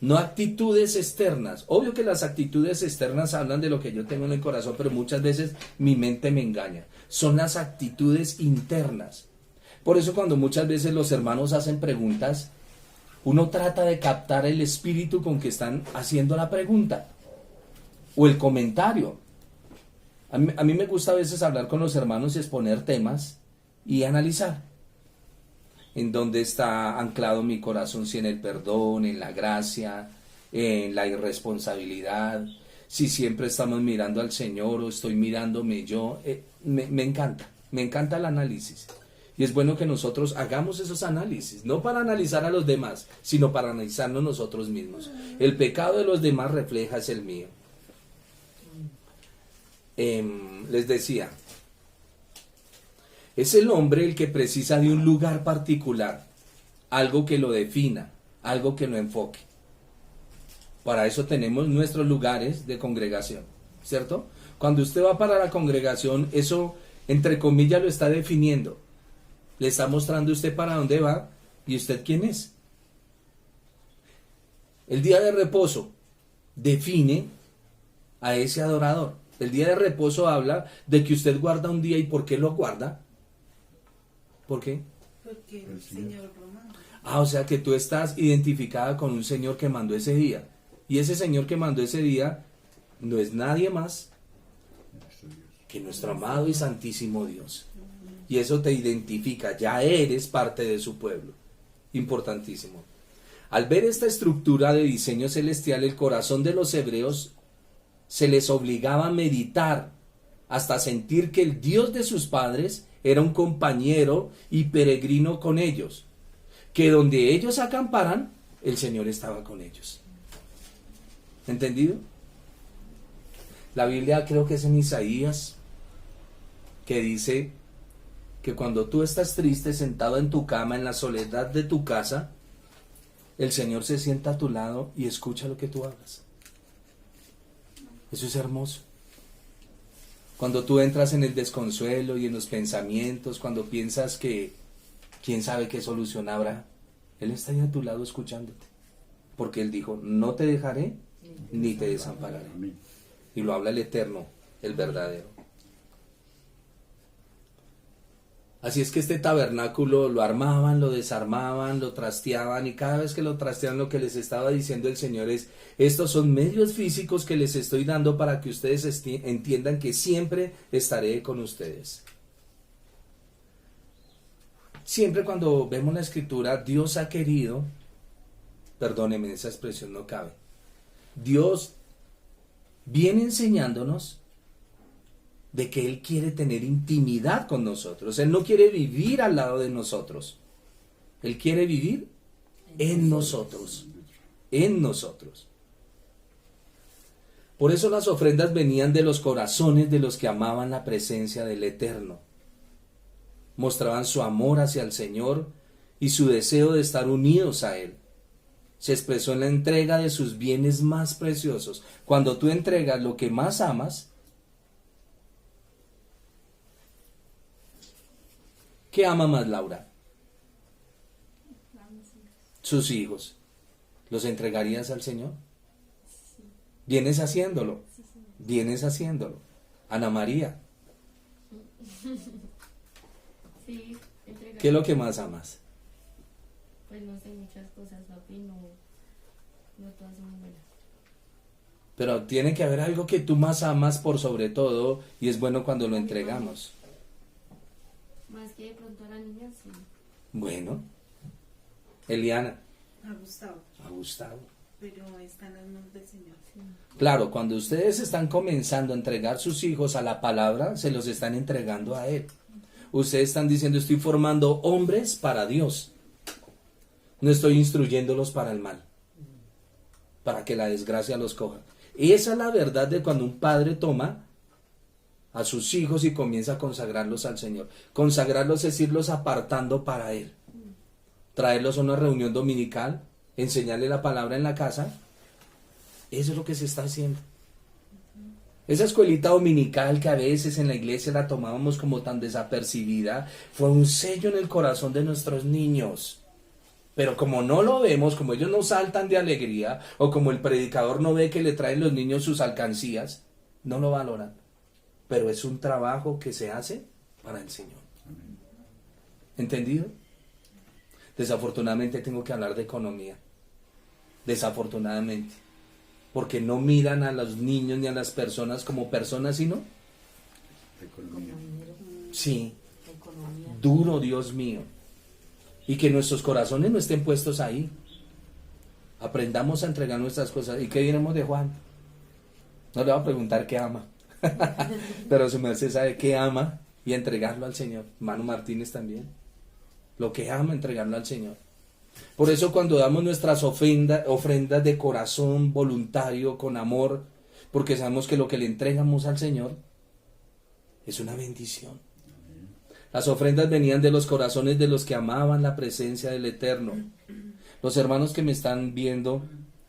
no actitudes externas. Obvio que las actitudes externas hablan de lo que yo tengo en el corazón, pero muchas veces mi mente me engaña. Son las actitudes internas. Por eso cuando muchas veces los hermanos hacen preguntas, uno trata de captar el espíritu con que están haciendo la pregunta o el comentario. A mí me gusta a veces hablar con los hermanos y exponer temas y analizar en dónde está anclado mi corazón, si en el perdón, en la gracia, en la irresponsabilidad, si siempre estamos mirando al Señor o estoy mirándome yo. Me encanta el análisis. Y es bueno que nosotros hagamos esos análisis, no para analizar a los demás, sino para analizarnos nosotros mismos. El pecado de los demás refleja es el mío. Les decía, es el hombre el que precisa de un lugar particular, algo que lo defina, algo que lo enfoque. Para eso tenemos nuestros lugares de congregación, ¿cierto? Cuando usted va para la congregación, eso, entre comillas, lo está definiendo. Le está mostrando usted para dónde va y usted quién es. El día de reposo define a ese adorador. El día de reposo habla de que usted guarda un día. ¿Y por qué lo guarda? ¿Por qué? Porque el Señor lo manda. O sea que tú estás identificada con un Señor que mandó ese día. Y ese Señor que mandó ese día no es nadie más que nuestro amado y santísimo Dios. Y eso te identifica, ya eres parte de su pueblo. Importantísimo. Al ver esta estructura de diseño celestial, el corazón de los hebreos se les obligaba a meditar hasta sentir que el Dios de sus padres era un compañero y peregrino con ellos, que donde ellos acamparan, el Señor estaba con ellos. ¿Entendido? La Biblia creo que es en Isaías, que dice que cuando tú estás triste, sentado en tu cama, en la soledad de tu casa, el Señor se sienta a tu lado y escucha lo que tú hablas. Eso es hermoso. Cuando tú entras en el desconsuelo y en los pensamientos, cuando piensas que quién sabe qué solución habrá, Él está ahí a tu lado escuchándote. Porque Él dijo, no te dejaré ni te desampararé. Amén. Y lo habla el Eterno, el verdadero. Así es que este tabernáculo lo armaban, lo desarmaban, lo trasteaban, y cada vez que lo trasteaban, lo que les estaba diciendo el Señor es, estos son medios físicos que les estoy dando para que ustedes entiendan que siempre estaré con ustedes. Siempre cuando vemos la Escritura, Dios ha querido, perdónenme, esa expresión no cabe, Dios viene enseñándonos de que Él quiere tener intimidad con nosotros. Él no quiere vivir al lado de nosotros. Él quiere vivir en nosotros. En nosotros. Por eso las ofrendas venían de los corazones de los que amaban la presencia del Eterno. Mostraban su amor hacia el Señor y su deseo de estar unidos a Él. Se expresó en la entrega de sus bienes más preciosos. Cuando tú entregas lo que más amas, ¿qué ama más Laura? Sus hijos. ¿Los entregarías al Señor? Vienes haciéndolo. Vienes haciéndolo. Ana María, Sí, entregar. ¿qué es lo que más amas? Pues no sé, muchas cosas, papi, no todas son buenas. Pero tiene que haber algo que tú más amas por sobre todo, y es bueno cuando lo entregamos. Más que de pronto a la niña, sí. Bueno, Eliana, A Gustavo, a Gustavo. pero está en las manos del Señor. Claro, cuando ustedes están comenzando a entregar sus hijos a la palabra, se los están entregando a Él. Ustedes están diciendo, estoy formando hombres para Dios. No estoy instruyéndolos para el mal, para que la desgracia los coja. Y esa es la verdad de cuando un padre toma a sus hijos y comienza a consagrarlos al Señor. Consagrarlos es irlos apartando para Él. Traerlos a una reunión dominical, enseñarle la palabra en la casa. Eso es lo que se está haciendo. Esa escuelita dominical que a veces en la iglesia la tomábamos como tan desapercibida, fue un sello en el corazón de nuestros niños. Pero como no lo vemos, como ellos no saltan de alegría, o como el predicador no ve que le traen los niños sus alcancías, no lo valoran. Pero es un trabajo que se hace para el Señor. ¿Entendido? Desafortunadamente tengo que hablar de economía. Desafortunadamente. Porque no miran a los niños ni a las personas como personas, sino... Economía. Sí, Economía. duro, Dios mío. Y que nuestros corazones no estén puestos ahí. Aprendamos a entregar nuestras cosas. ¿Y qué diremos de Juan? No le voy a preguntar qué ama. Pero su merced sabe qué ama y entregarlo al Señor. Manu Martínez también. Lo que ama, entregarlo al Señor. Por eso cuando damos nuestras ofrendas de corazón voluntario, con amor, porque sabemos que lo que le entregamos al Señor es una bendición. Las ofrendas venían de los corazones de los que amaban la presencia del Eterno. Los hermanos que me están viendo,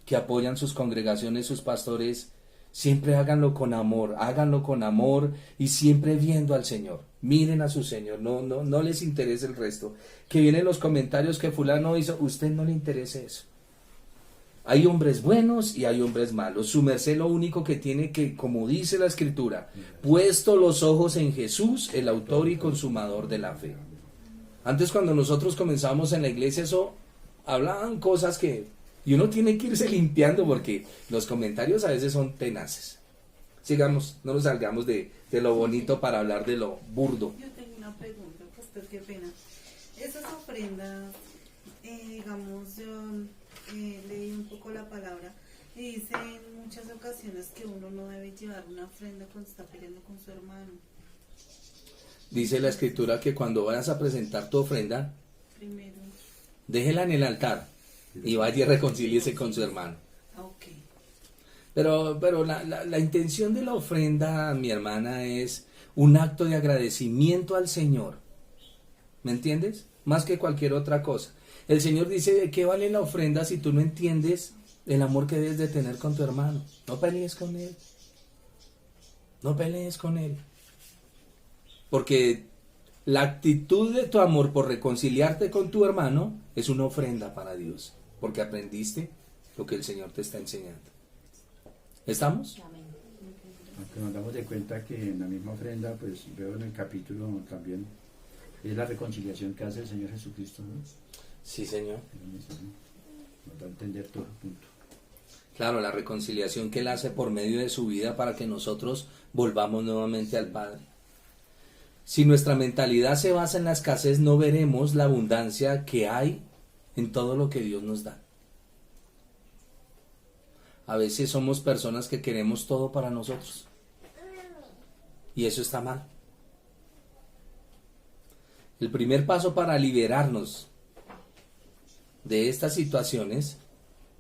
que apoyan sus congregaciones, sus pastores, siempre háganlo con amor y siempre viendo al Señor. Miren a su Señor, no les interesa el resto. Que vienen los comentarios que fulano hizo, usted no le interesa eso. Hay hombres buenos y hay hombres malos. Su merced lo único que tiene que, como dice la Escritura, puesto los ojos en Jesús, el autor y consumador de la fe. Antes cuando nosotros comenzábamos en la iglesia, eso hablaban cosas que... Y uno tiene que irse limpiando porque los comentarios a veces son tenaces. Sigamos, no nos salgamos de lo bonito para hablar de lo burdo. Yo tengo una pregunta, pastor, qué pena. Esas ofrendas, digamos, yo leí un poco la palabra y dice en muchas ocasiones que uno no debe llevar una ofrenda cuando está peleando con su hermano. dice la escritura que cuando vayas a presentar tu ofrenda, Primero. déjela en el altar y vaya y reconcíliese con su hermano. Ok. Pero la intención de la ofrenda, mi hermana, es un acto de agradecimiento al Señor. ¿Me entiendes? Más que cualquier otra cosa. El Señor dice, ¿de qué vale la ofrenda si tú no entiendes el amor que debes de tener con tu hermano? No pelees con él. No pelees con él. Porque la actitud de tu amor por reconciliarte con tu hermano es una ofrenda para Dios. Porque aprendiste lo que el Señor te está enseñando. ¿Estamos? Amén. Aunque nos damos de cuenta que en la misma ofrenda, pues veo en el capítulo también, es la reconciliación que hace el Señor Jesucristo, ¿no? Sí, Señor. Nos da a entender todo el punto. Claro, la reconciliación que Él hace por medio de su vida para que nosotros volvamos nuevamente al Padre. Si nuestra mentalidad se basa en la escasez, no veremos la abundancia que hay en todo lo que Dios nos da. A veces somos personas que queremos todo para nosotros. Y eso está mal. El primer paso para liberarnos de estas situaciones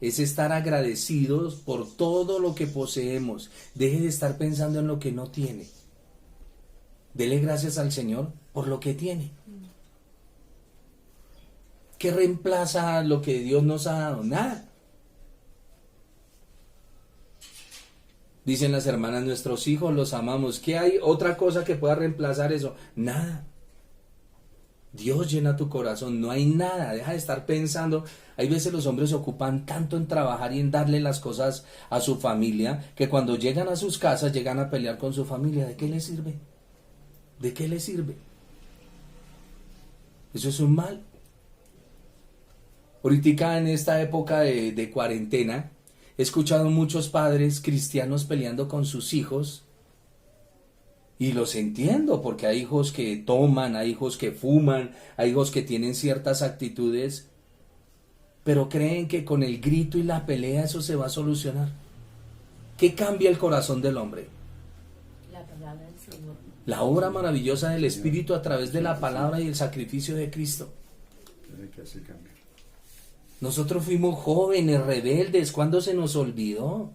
es estar agradecidos por todo lo que poseemos. Deje de estar pensando en lo que no tiene. Dele gracias al Señor por lo que tiene. ¿Qué reemplaza lo que Dios nos ha dado? Nada. Dicen las hermanas, nuestros hijos los amamos. ¿Qué hay otra cosa que pueda reemplazar eso? Nada. Dios llena tu corazón, no hay nada. Deja de estar pensando. Hay veces los hombres se ocupan tanto en trabajar y en darle las cosas a su familia, que cuando llegan a sus casas llegan a pelear con su familia. ¿De qué les sirve? ¿De qué les sirve? Eso es un mal. Ahorita en esta época de cuarentena, he escuchado muchos padres cristianos peleando con sus hijos. Y los entiendo, porque hay hijos que toman, hay hijos que fuman, hay hijos que tienen ciertas actitudes, pero creen que con el grito y la pelea eso se va a solucionar. ¿Qué cambia el corazón del hombre? La palabra del Señor. La obra maravillosa del Espíritu a través de la palabra y el sacrificio de Cristo. Tiene que hacer cambio. Nosotros fuimos jóvenes, rebeldes, ¿cuándo se nos olvidó?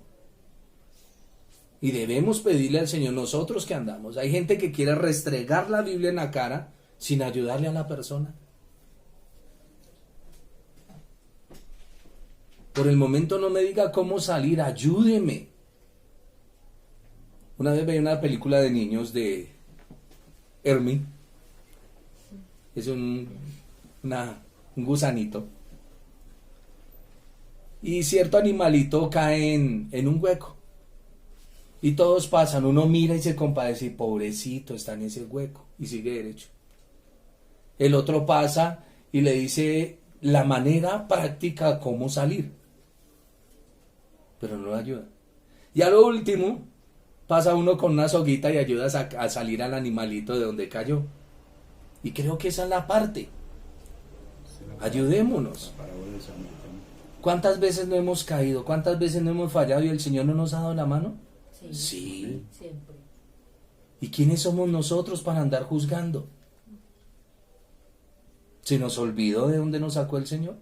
Y debemos pedirle al Señor nosotros que andamos. Hay gente que quiere restregar la Biblia en la cara sin ayudarle a la persona. Por el momento no me diga cómo salir, ayúdeme. Una vez veía una película de niños de Hermie. Es un gusanito. Y cierto animalito cae en un hueco. Y todos pasan, uno mira y se compadece, y pobrecito, está en ese hueco, y sigue derecho. El otro pasa y le dice la manera práctica cómo salir, pero no lo ayuda. Y a lo último, pasa uno con una soguita y ayuda a salir al animalito de donde cayó. Y creo que esa es la parte. Ayudémonos. ¿Cuántas veces no hemos caído? ¿Cuántas veces no hemos fallado y el Señor no nos ha dado la mano? Sí. Siempre. ¿Y quiénes somos nosotros para andar juzgando? ¿Se nos olvidó de dónde nos sacó el Señor?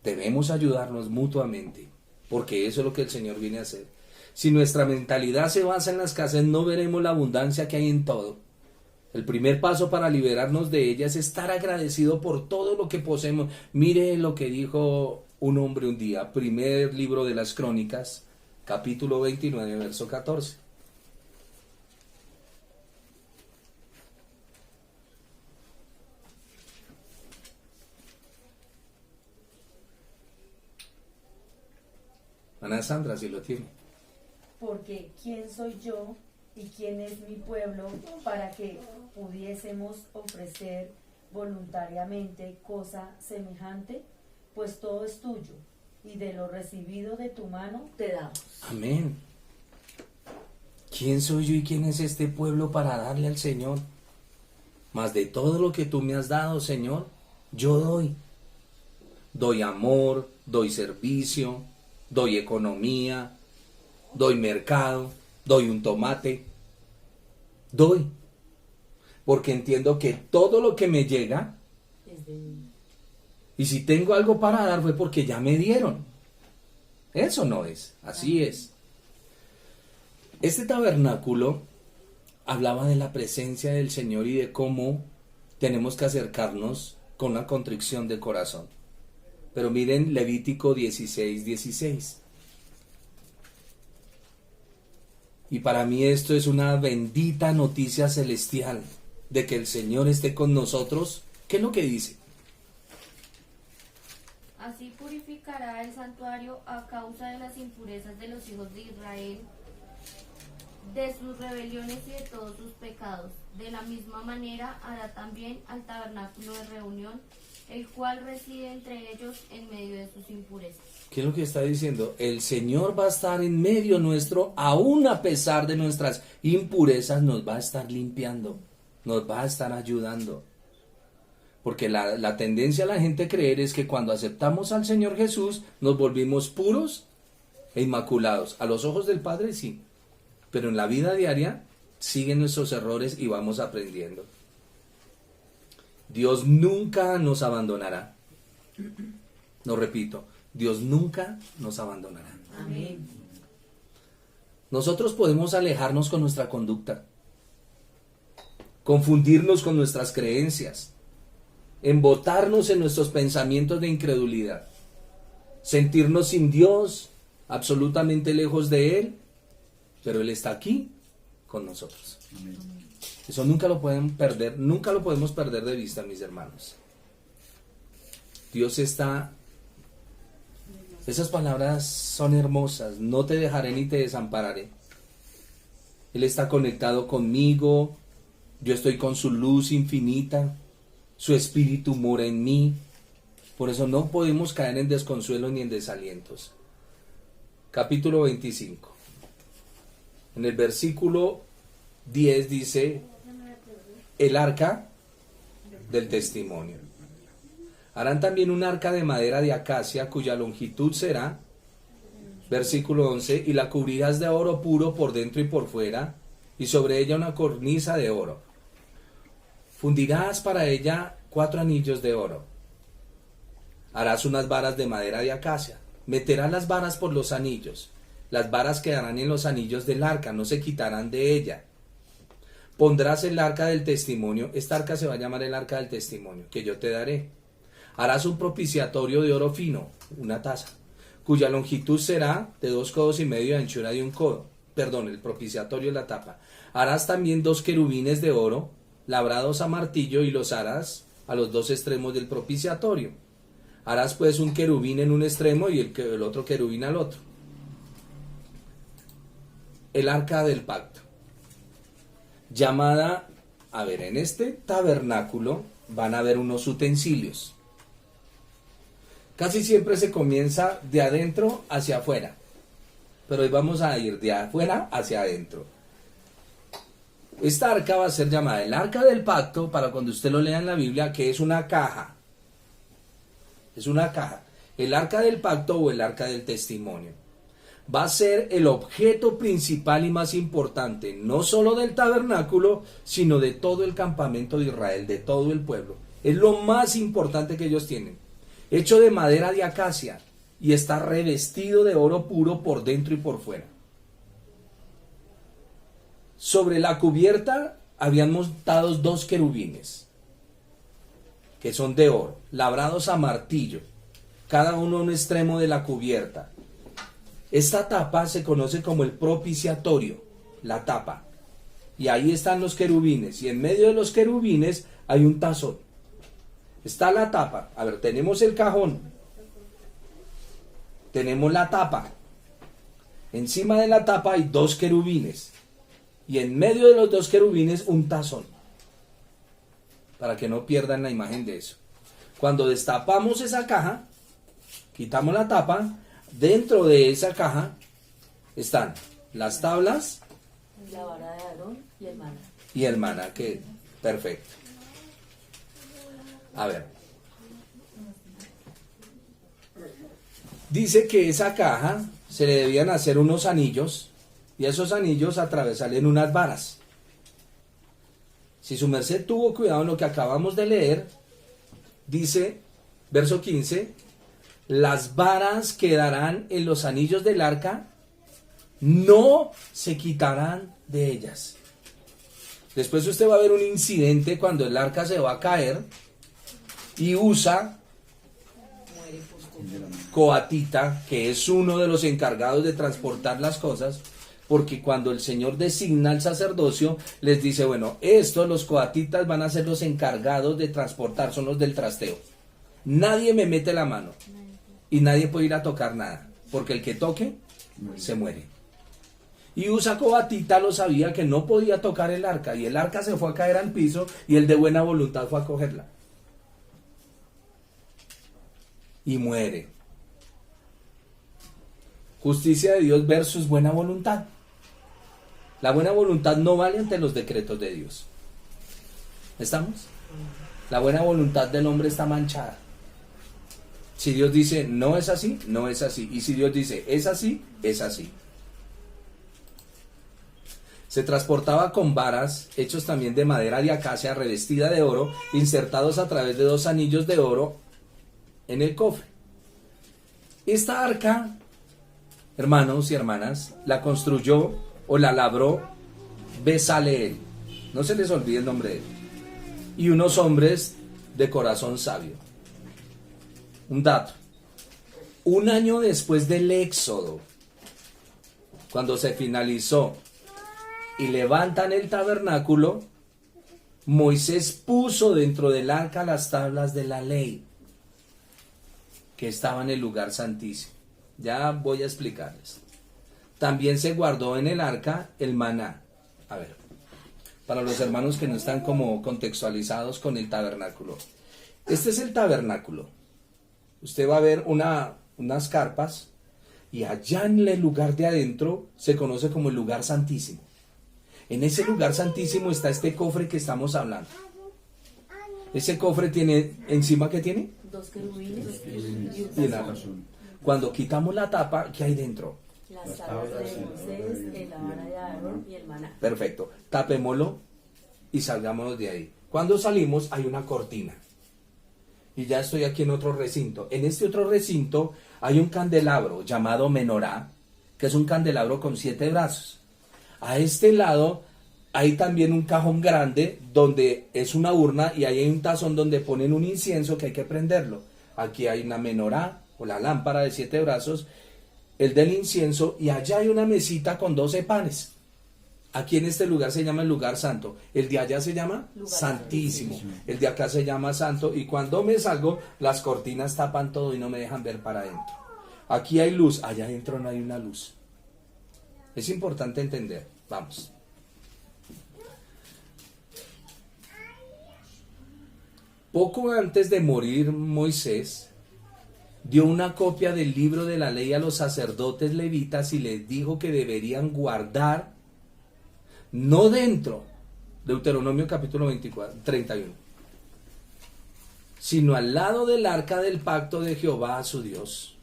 Debemos ayudarnos mutuamente, porque eso es lo que el Señor viene a hacer. Si nuestra mentalidad se basa en la escasez, no veremos la abundancia que hay en todo. El primer paso para liberarnos de ella es estar agradecido por todo lo que poseemos. Mire lo que dijo un hombre un día, primer libro de las Crónicas, capítulo 29, verso 14. Ana Sandra, si lo tiene. Porque ¿quién soy yo y quién es mi pueblo para que pudiésemos ofrecer voluntariamente cosa semejante? Pues todo es tuyo, y de lo recibido de tu mano te damos. Amén. ¿Quién soy yo y quién es este pueblo para darle al Señor? Mas de todo lo que tú me has dado, Señor, yo doy. Doy amor, doy servicio, doy economía, doy mercado, doy un tomate. Doy. porque entiendo que todo lo que me llega, Es de... y si tengo algo para dar fue porque ya me dieron. Eso no es, así es. Este tabernáculo hablaba de la presencia del Señor y de cómo tenemos que acercarnos con una contrición de corazón. Pero miren Levítico 16:16. Y para mí esto es una bendita noticia celestial de que el Señor esté con nosotros. ¿Qué es lo que dice? Así purificará el santuario a causa de las impurezas de los hijos de Israel, de sus rebeliones y de todos sus pecados. De la misma manera hará también al tabernáculo de reunión, el cual reside entre ellos en medio de sus impurezas. ¿Qué es lo que está diciendo? El Señor va a estar en medio nuestro, aún a pesar de nuestras impurezas, nos va a estar limpiando, nos va a estar ayudando. Porque la tendencia a la gente creer es que cuando aceptamos al Señor Jesús, nos volvimos puros e inmaculados. A los ojos del Padre sí, pero en la vida diaria siguen nuestros errores y vamos aprendiendo. Dios nunca nos abandonará. Lo repito, Dios nunca nos abandonará. Amén. Nosotros podemos alejarnos con nuestra conducta, confundirnos con nuestras creencias, embotarnos en nuestros pensamientos de incredulidad, sentirnos sin Dios, absolutamente lejos de Él, pero Él está aquí con nosotros. Amén. Eso nunca lo pueden perder, nunca lo podemos perder de vista, mis hermanos. Dios está... Esas palabras son hermosas. No te dejaré ni te desampararé. Él está conectado conmigo. Yo estoy con su luz infinita. Su espíritu mora en mí. Por eso no podemos caer en desconsuelo ni en desalientos. Capítulo 25. En el versículo 10 dice: el arca del testimonio. Harán también un arca de madera de acacia, cuya longitud será, versículo 11, y la cubrirás de oro puro por dentro y por fuera, y sobre ella una cornisa de oro. Fundirás para ella 4 anillos de oro. Harás unas varas de madera de acacia. Meterás las varas por los anillos. Las varas quedarán en los anillos del arca, no se quitarán de ella. Pondrás el arca del testimonio. Esta arca se va a llamar el arca del testimonio, que yo te daré. Harás un propiciatorio de oro fino, una taza, cuya longitud será de 2,5 codos de anchura de 1 codo. Perdón, el propiciatorio es la tapa. Harás también 2 querubines de oro, labrados a martillo, y los harás a los 2 extremos del propiciatorio. Harás pues un querubín en un extremo y el otro querubín al otro. El arca del pacto. Llamada, en este tabernáculo van a haber unos utensilios. Casi siempre se comienza de adentro hacia afuera, pero hoy vamos a ir de afuera hacia adentro. Esta arca va a ser llamada el arca del pacto, para cuando usted lo lea en la Biblia, que es una caja. Es una caja. El arca del pacto o el arca del testimonio. Va a ser el objeto principal y más importante, no solo del tabernáculo, sino de todo el campamento de Israel, de todo el pueblo. Es lo más importante que ellos tienen. Hecho de madera de acacia y está revestido de oro puro por dentro y por fuera. Sobre la cubierta habían montados 2 querubines, que son de oro, labrados a martillo, cada uno en un extremo de la cubierta. Esta tapa se conoce como el propiciatorio, la tapa. Y ahí están los querubines, y en medio de los querubines hay un tazón. Está la tapa. Tenemos el cajón. Tenemos la tapa. Encima de la tapa hay 2 querubines. Y en medio de los 2 querubines un tazón. Para que no pierdan la imagen de eso. Cuando destapamos esa caja, quitamos la tapa, dentro de esa caja están las tablas, La vara de Aarón y el maná. y el maná, que perfecto. Dice que esa caja se le debían hacer unos anillos, y a esos anillos atravesarle unas varas. Si su merced tuvo cuidado en lo que acabamos de leer, dice, verso 15, las varas quedarán en los anillos del arca, no se quitarán de ellas. Después usted va a ver un incidente cuando el arca se va a caer y Usa, coatita, que es uno de los encargados de transportar las cosas, porque cuando el Señor designa al sacerdocio, les dice, bueno, los coatitas van a ser los encargados de transportar, son los del trasteo. Nadie me mete la mano y nadie puede ir a tocar nada, porque el que toque se muere. Y Usa coatita lo sabía que no podía tocar el arca, y el arca se fue a caer al piso y él de buena voluntad fue a cogerla. Y muere. Justicia de Dios versus buena voluntad. La buena voluntad no vale ante los decretos de Dios. ¿Estamos? La buena voluntad del hombre está manchada. Si Dios dice no es así, no es así. Y si Dios dice es así, es así. Se transportaba con varas, hechos también de madera de acacia, revestida de oro, insertados a través de 2 anillos de oro en el cofre. Esta arca, hermanos y hermanas, la construyó o la labró Bezaleel, no se les olvide el nombre de él, y unos hombres de corazón sabio. Un dato: un año después del Éxodo, cuando se finalizó y levantan el tabernáculo, Moisés puso dentro del arca las tablas de la ley que estaban en el lugar santísimo. Ya voy a explicarles. También se guardó en el arca el maná. A ver, para los hermanos que no están como contextualizados con el tabernáculo. Este es el tabernáculo. Usted va a ver unas carpas, y allá en el lugar de adentro se conoce como el lugar santísimo. En ese lugar santísimo está este cofre que estamos hablando. Ese cofre tiene, ¿encima qué tiene? 2 querubines Y nada. Cuando quitamos la tapa, ¿qué hay dentro? las tablas de Moisés, la vara de Aarón y el maná. Perfecto. Tapémoslo y salgámonos de ahí. Cuando salimos hay una cortina. Y ya estoy aquí en otro recinto. En este otro recinto hay un candelabro llamado menorá, que es un candelabro con 7 brazos. A este lado hay también un cajón grande donde es una urna y ahí hay un tazón donde ponen un incienso que hay que prenderlo. Aquí hay una menorá o la lámpara de 7 brazos, el del incienso, y allá hay una mesita con 12 panes. Aquí en este lugar se llama el lugar santo. El de allá se llama lugar santísimo. santísimo. El de acá se llama santo. Y cuando me salgo, las cortinas tapan todo y no me dejan ver para adentro. Aquí hay luz, allá adentro no hay una luz. Es importante entender. Vamos. Poco antes de morir Moisés, dio una copia del libro de la ley a los sacerdotes levitas y les dijo que deberían guardar, no dentro, Deuteronomio capítulo 31, sino al lado del arca del pacto de Jehová su Dios.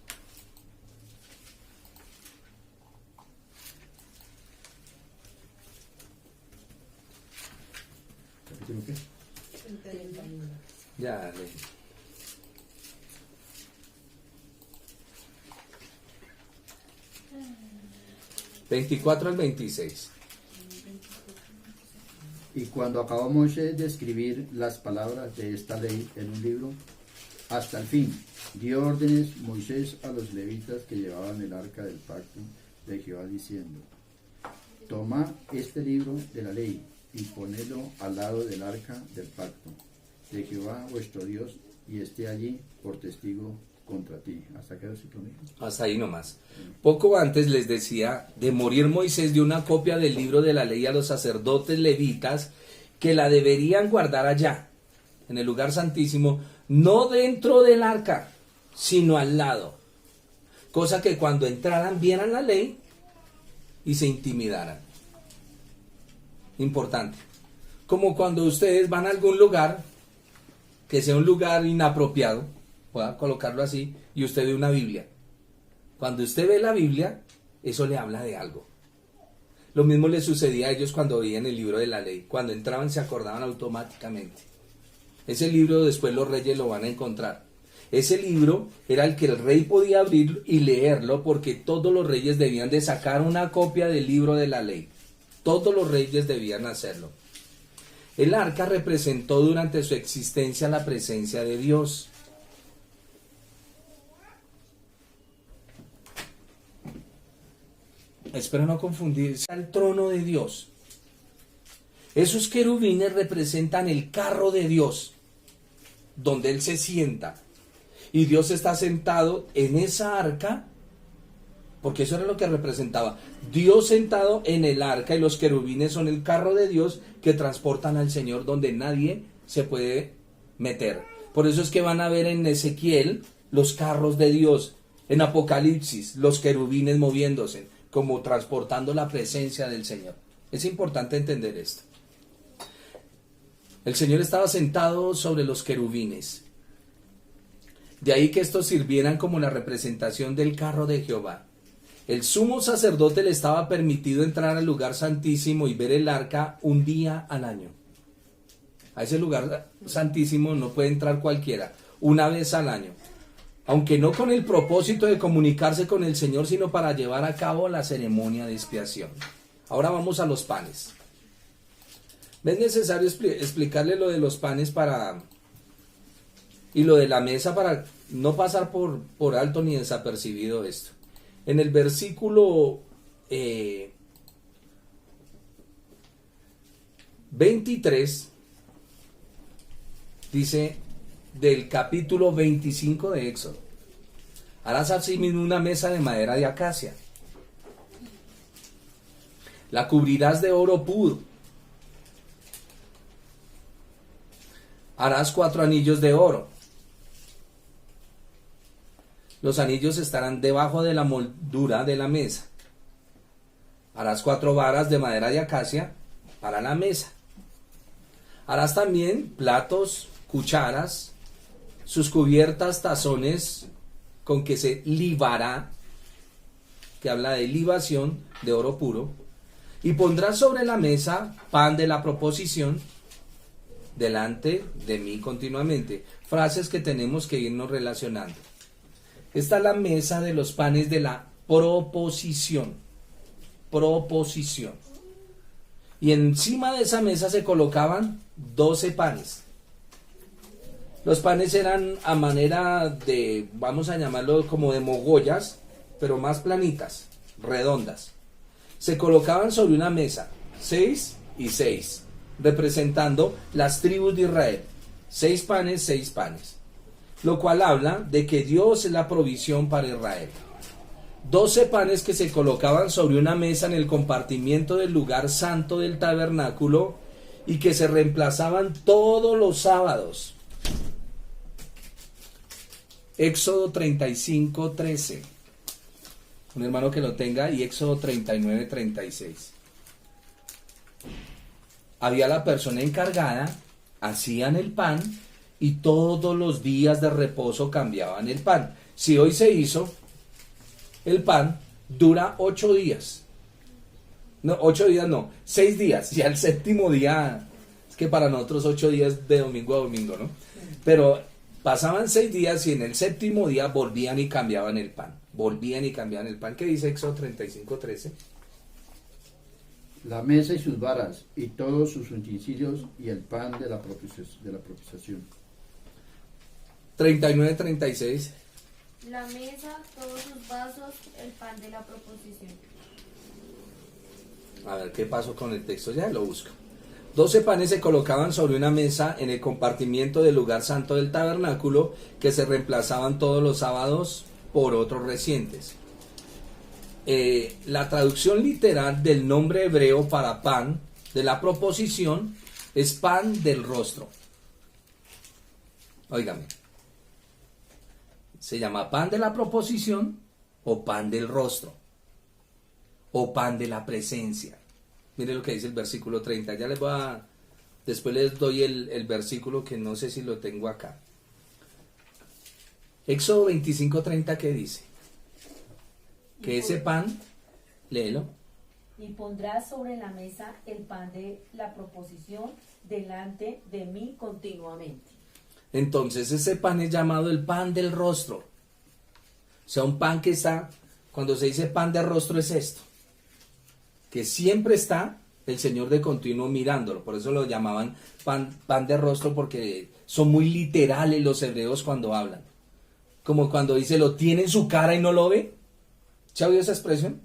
¿Capítulo qué? Ya, leí. (24 al 26). Y cuando acabó Moisés de escribir las palabras de esta ley en un libro, hasta el fin, dio órdenes Moisés a los levitas que llevaban el arca del pacto de Jehová, diciendo: Tomad este libro de la ley y ponedlo al lado del arca del pacto de Jehová vuestro Dios, y esté allí por testigo contra ti. ¿Hasta qué versículo mismo? Hasta ahí nomás. Poco antes les decía, de morir Moisés dio una copia del libro de la ley a los sacerdotes levitas que la deberían guardar allá, en el lugar santísimo, no dentro del arca, sino al lado. Cosa que cuando entraran vieran la ley y se intimidaran. Importante. Como cuando ustedes van a algún lugar, que sea un lugar inapropiado, voy a colocarlo así, y usted ve una Biblia. Cuando usted ve la Biblia, eso le habla de algo. Lo mismo les sucedía a ellos cuando veían el libro de la ley. Cuando entraban se acordaban automáticamente. Ese libro después los reyes lo van a encontrar. Ese libro era el que el rey podía abrir y leerlo, porque todos los reyes debían de sacar una copia del libro de la ley. Todos los reyes debían hacerlo. El arca representó durante su existencia la presencia de Dios. Espero no confundirse. El trono de Dios. Esos querubines representan el carro de Dios, donde Él se sienta. Y Dios está sentado en esa arca, porque eso era lo que representaba. Dios sentado en el arca, y los querubines son el carro de Dios que transportan al Señor donde nadie se puede meter. Por eso es que van a ver en Ezequiel los carros de Dios. En Apocalipsis, los querubines moviéndose, como transportando la presencia del Señor. Es importante entender esto. El Señor estaba sentado sobre los querubines. De ahí que estos sirvieran como la representación del carro de Jehová. El sumo sacerdote le estaba permitido entrar al lugar santísimo y ver el arca un día al año. A ese lugar santísimo no puede entrar cualquiera, una vez al año. Aunque no con el propósito de comunicarse con el Señor, sino para llevar a cabo la ceremonia de expiación. Ahora vamos a los panes. Es necesario explicarle lo de los panes y lo de la mesa para no pasar por alto ni desapercibido esto. En el versículo 23 dice del capítulo 25 de Éxodo: harás asimismo una mesa de madera de acacia, la cubrirás de oro puro, harás 4 anillos de oro. Los anillos estarán debajo de la moldura de la mesa. Harás 4 varas de madera de acacia para la mesa. Harás también platos, cucharas, sus cubiertas, tazones con que se libará, que habla de libación de oro puro, y pondrás sobre la mesa pan de la proposición delante de mí continuamente. Frases que tenemos que irnos relacionando. Esta es la mesa de los panes de la proposición. Proposición. Y encima de esa mesa se colocaban 12 panes. Los panes eran a manera de, vamos a llamarlo como de mogollas, pero más planitas, redondas. Se colocaban sobre una mesa, 6 y 6, representando las tribus de Israel. 6 panes, 6 panes. Lo cual habla de que Dios es la provisión para Israel. 12 panes que se colocaban sobre una mesa en el compartimiento del lugar santo del tabernáculo y que se reemplazaban todos los sábados. Éxodo 35:13. Un hermano que lo tenga, y Éxodo 39:36. Había la persona encargada, hacían el pan y todos los días de reposo cambiaban el pan. Si hoy se hizo, el pan dura 8 días. No, 8 días no, 6 días. Ya el séptimo día, es que para nosotros 8 días de domingo a domingo, ¿no? Pero pasaban 6 días y en el séptimo día volvían y cambiaban el pan. Volvían y cambiaban el pan. ¿Qué dice Éxodo 35:13? La mesa y sus varas, y todos sus utensilios, y el pan de la propiciación. 39:36. La mesa, todos sus vasos, el pan de la proposición. A ver qué pasó con el texto, ya lo busco. 12 panes se colocaban sobre una mesa en el compartimiento del lugar santo del tabernáculo, que se reemplazaban todos los sábados por otros recientes. La traducción literal del nombre hebreo para pan de la proposición es pan del rostro. Óigame. Se llama pan de la proposición o pan del rostro o pan de la presencia. Mire lo que dice el versículo 30. Ya les voy a... Después les doy el versículo que no sé si lo tengo acá. Éxodo 25:30, ¿qué dice? Que ese pan, léelo. y pondrás sobre la mesa el pan de la proposición delante de mí continuamente. Entonces ese pan es llamado el pan del rostro. O sea, un pan que está, cuando se dice pan de rostro es esto, que siempre está el Señor de continuo mirándolo. Por eso lo llamaban pan de rostro, porque son muy literales los hebreos cuando hablan. Como cuando dice, lo tiene en su cara y no lo ve. ¿Se ha oído esa expresión?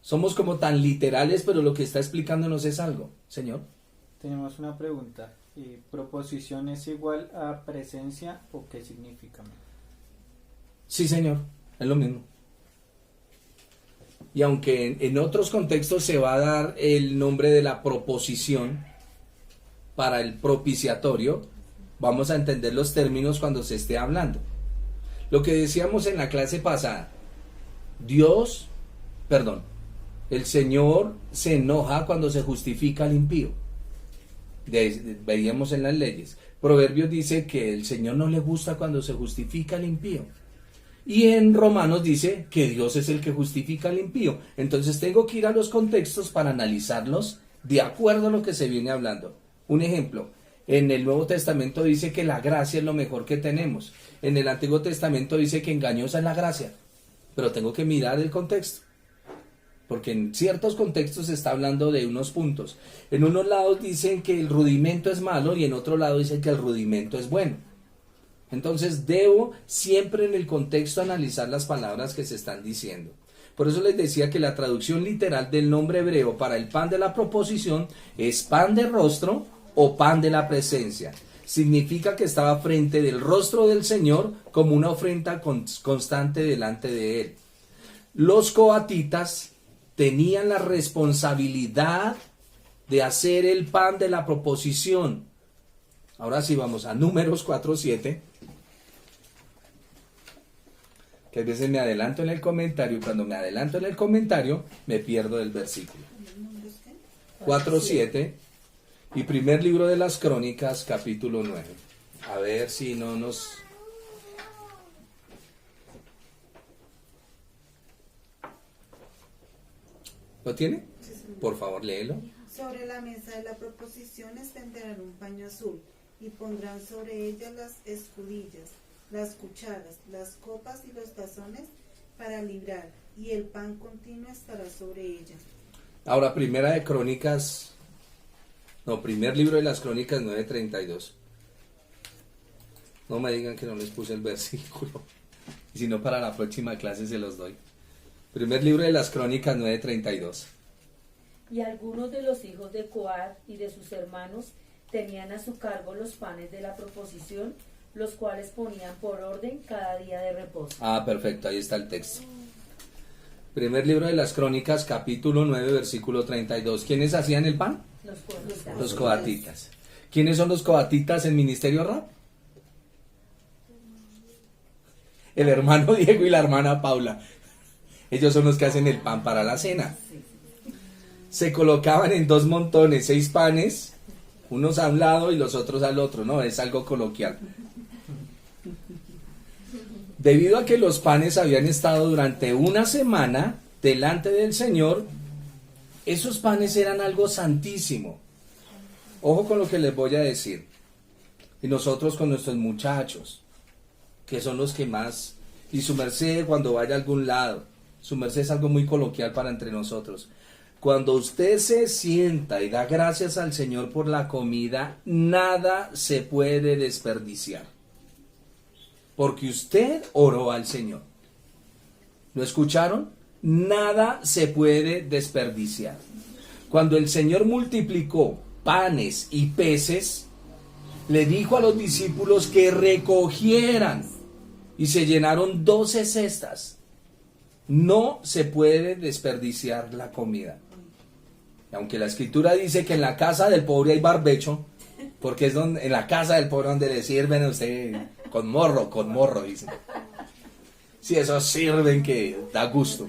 Somos como tan literales, pero lo que está explicándonos es algo. Señor. Tenemos una pregunta. ¿Proposición es igual a presencia o qué significa? Sí, Señor, es lo mismo. Y aunque en otros contextos se va a dar el nombre de la proposición para el propiciatorio, vamos a entender los términos cuando se esté hablando. Lo que decíamos en la clase pasada, el Señor se enoja cuando se justifica al impío. Veíamos en las leyes. Proverbios dice que el Señor no le gusta cuando se justifica al impío. Y en Romanos dice que Dios es el que justifica al impío. Entonces tengo que ir a los contextos para analizarlos de acuerdo a lo que se viene hablando. Un ejemplo, en el Nuevo Testamento dice que la gracia es lo mejor que tenemos. En el Antiguo Testamento dice que engañosa es la gracia. Pero tengo que mirar el contexto. Porque en ciertos contextos se está hablando de unos puntos. En unos lados dicen que el rudimento es malo y en otro lado dicen que el rudimento es bueno. Entonces debo siempre en el contexto analizar las palabras que se están diciendo. Por eso les decía que la traducción literal del nombre hebreo para el pan de la proposición es pan de rostro o pan de la presencia. Significa que estaba frente del rostro del Señor como una ofrenda constante delante de Él. Los coatitas tenían la responsabilidad de hacer el pan de la proposición. Ahora sí vamos a Números 4:7. Que a veces me adelanto en el comentario y cuando me adelanto en el comentario me pierdo del versículo. 4:7 y primer libro de las Crónicas, capítulo 9. A ver si no nos... ¿Lo tiene? Por favor, léelo. Sobre la mesa de la proposición extenderán un paño azul y pondrán sobre ella las escudillas, las cucharas, las copas y los tazones para librar, y el pan continuo estará sobre ella. Ahora, primer libro de las Crónicas 9:32. No me digan que no les puse el versículo, y si no para la próxima clase se los doy. Primer libro de las Crónicas 9:32. Y algunos de los hijos de Coat y de sus hermanos tenían a su cargo los panes de la proposición, los cuales ponían por orden cada día de reposo. Ah, perfecto, ahí está el texto. Primer libro de las Crónicas, capítulo 9, versículo 32. ¿Quiénes hacían el pan? Los coatitas. Los coatitas. ¿Quiénes son los coatitas en Ministerio Rap? El hermano Diego y la hermana Paula. Ellos son los que hacen el pan para la cena. Se colocaban en 2 montones, 6 panes, unos a un lado y los otros al otro, ¿no? Es algo coloquial. Debido a que los panes habían estado durante una semana delante del Señor, esos panes eran algo santísimo. Ojo con lo que les voy a decir. Y nosotros con nuestros muchachos, que son los que más, y su merced cuando vaya a algún lado, su merced es algo muy coloquial para entre nosotros. Cuando usted se sienta y da gracias al Señor por la comida, nada se puede desperdiciar. Porque usted oró al Señor. ¿Lo escucharon? Nada se puede desperdiciar. Cuando el Señor multiplicó panes y peces, le dijo a los discípulos que recogieran y se llenaron 12 cestas. No se puede desperdiciar la comida. Aunque la escritura dice que en la casa del pobre hay barbecho, porque es en la casa del pobre donde le sirven a usted con morro, dicen. Sí, esos sirven que da gusto.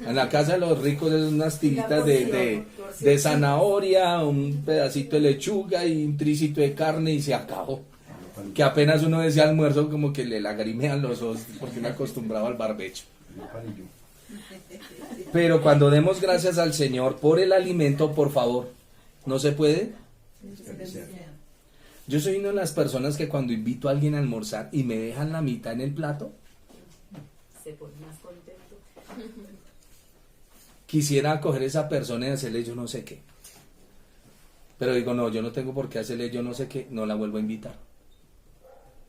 En la casa de los ricos es unas tiritas de zanahoria, un pedacito de lechuga y un tricito de carne y se acabó. Que apenas uno decía almuerzo como que le lagrimean los ojos porque uno acostumbrado al barbecho. Pero cuando demos gracias al Señor por el alimento, por favor, ¿no se puede? Yo soy una de las personas que cuando invito a alguien a almorzar y me dejan la mitad en el plato, Se pone más contento. quisiera coger a esa persona y hacerle yo no sé qué. Pero digo, no, yo no tengo por qué hacerle yo no sé qué, no la vuelvo a invitar.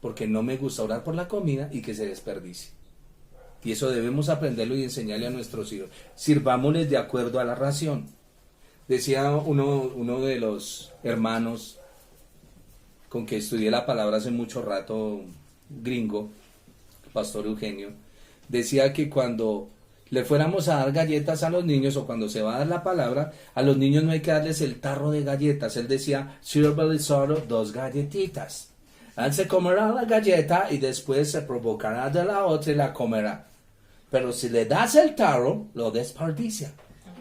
Porque no me gusta orar por la comida y que se desperdicie. Y eso debemos aprenderlo y enseñarle a nuestros hijos. Sirvámosles de acuerdo a la ración. Decía uno de los hermanos con que estudié la palabra hace mucho rato, gringo, Pastor Eugenio, decía que cuando le fuéramos a dar galletas a los niños o cuando se va a dar la palabra, a los niños no hay que darles el tarro de galletas. Él decía, sírvale solo 2 galletitas. Él se comerá la galleta y después se provocará de la otra y la comerá. Pero si le das el tarro, lo desperdicia.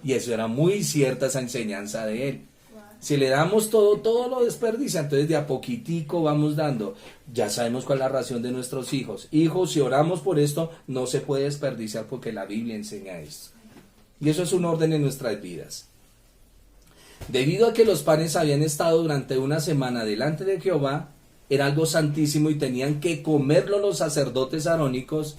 Y eso era muy cierta esa enseñanza de él. Si le damos todo lo desperdicia. Entonces de a poquitico vamos dando. Ya sabemos cuál es la ración de nuestros hijos. Hijos, si oramos por esto, no se puede desperdiciar porque la Biblia enseña esto. Y eso es un orden en nuestras vidas. Debido a que los panes habían estado durante una semana delante de Jehová, era algo santísimo y tenían que comerlo los sacerdotes arónicos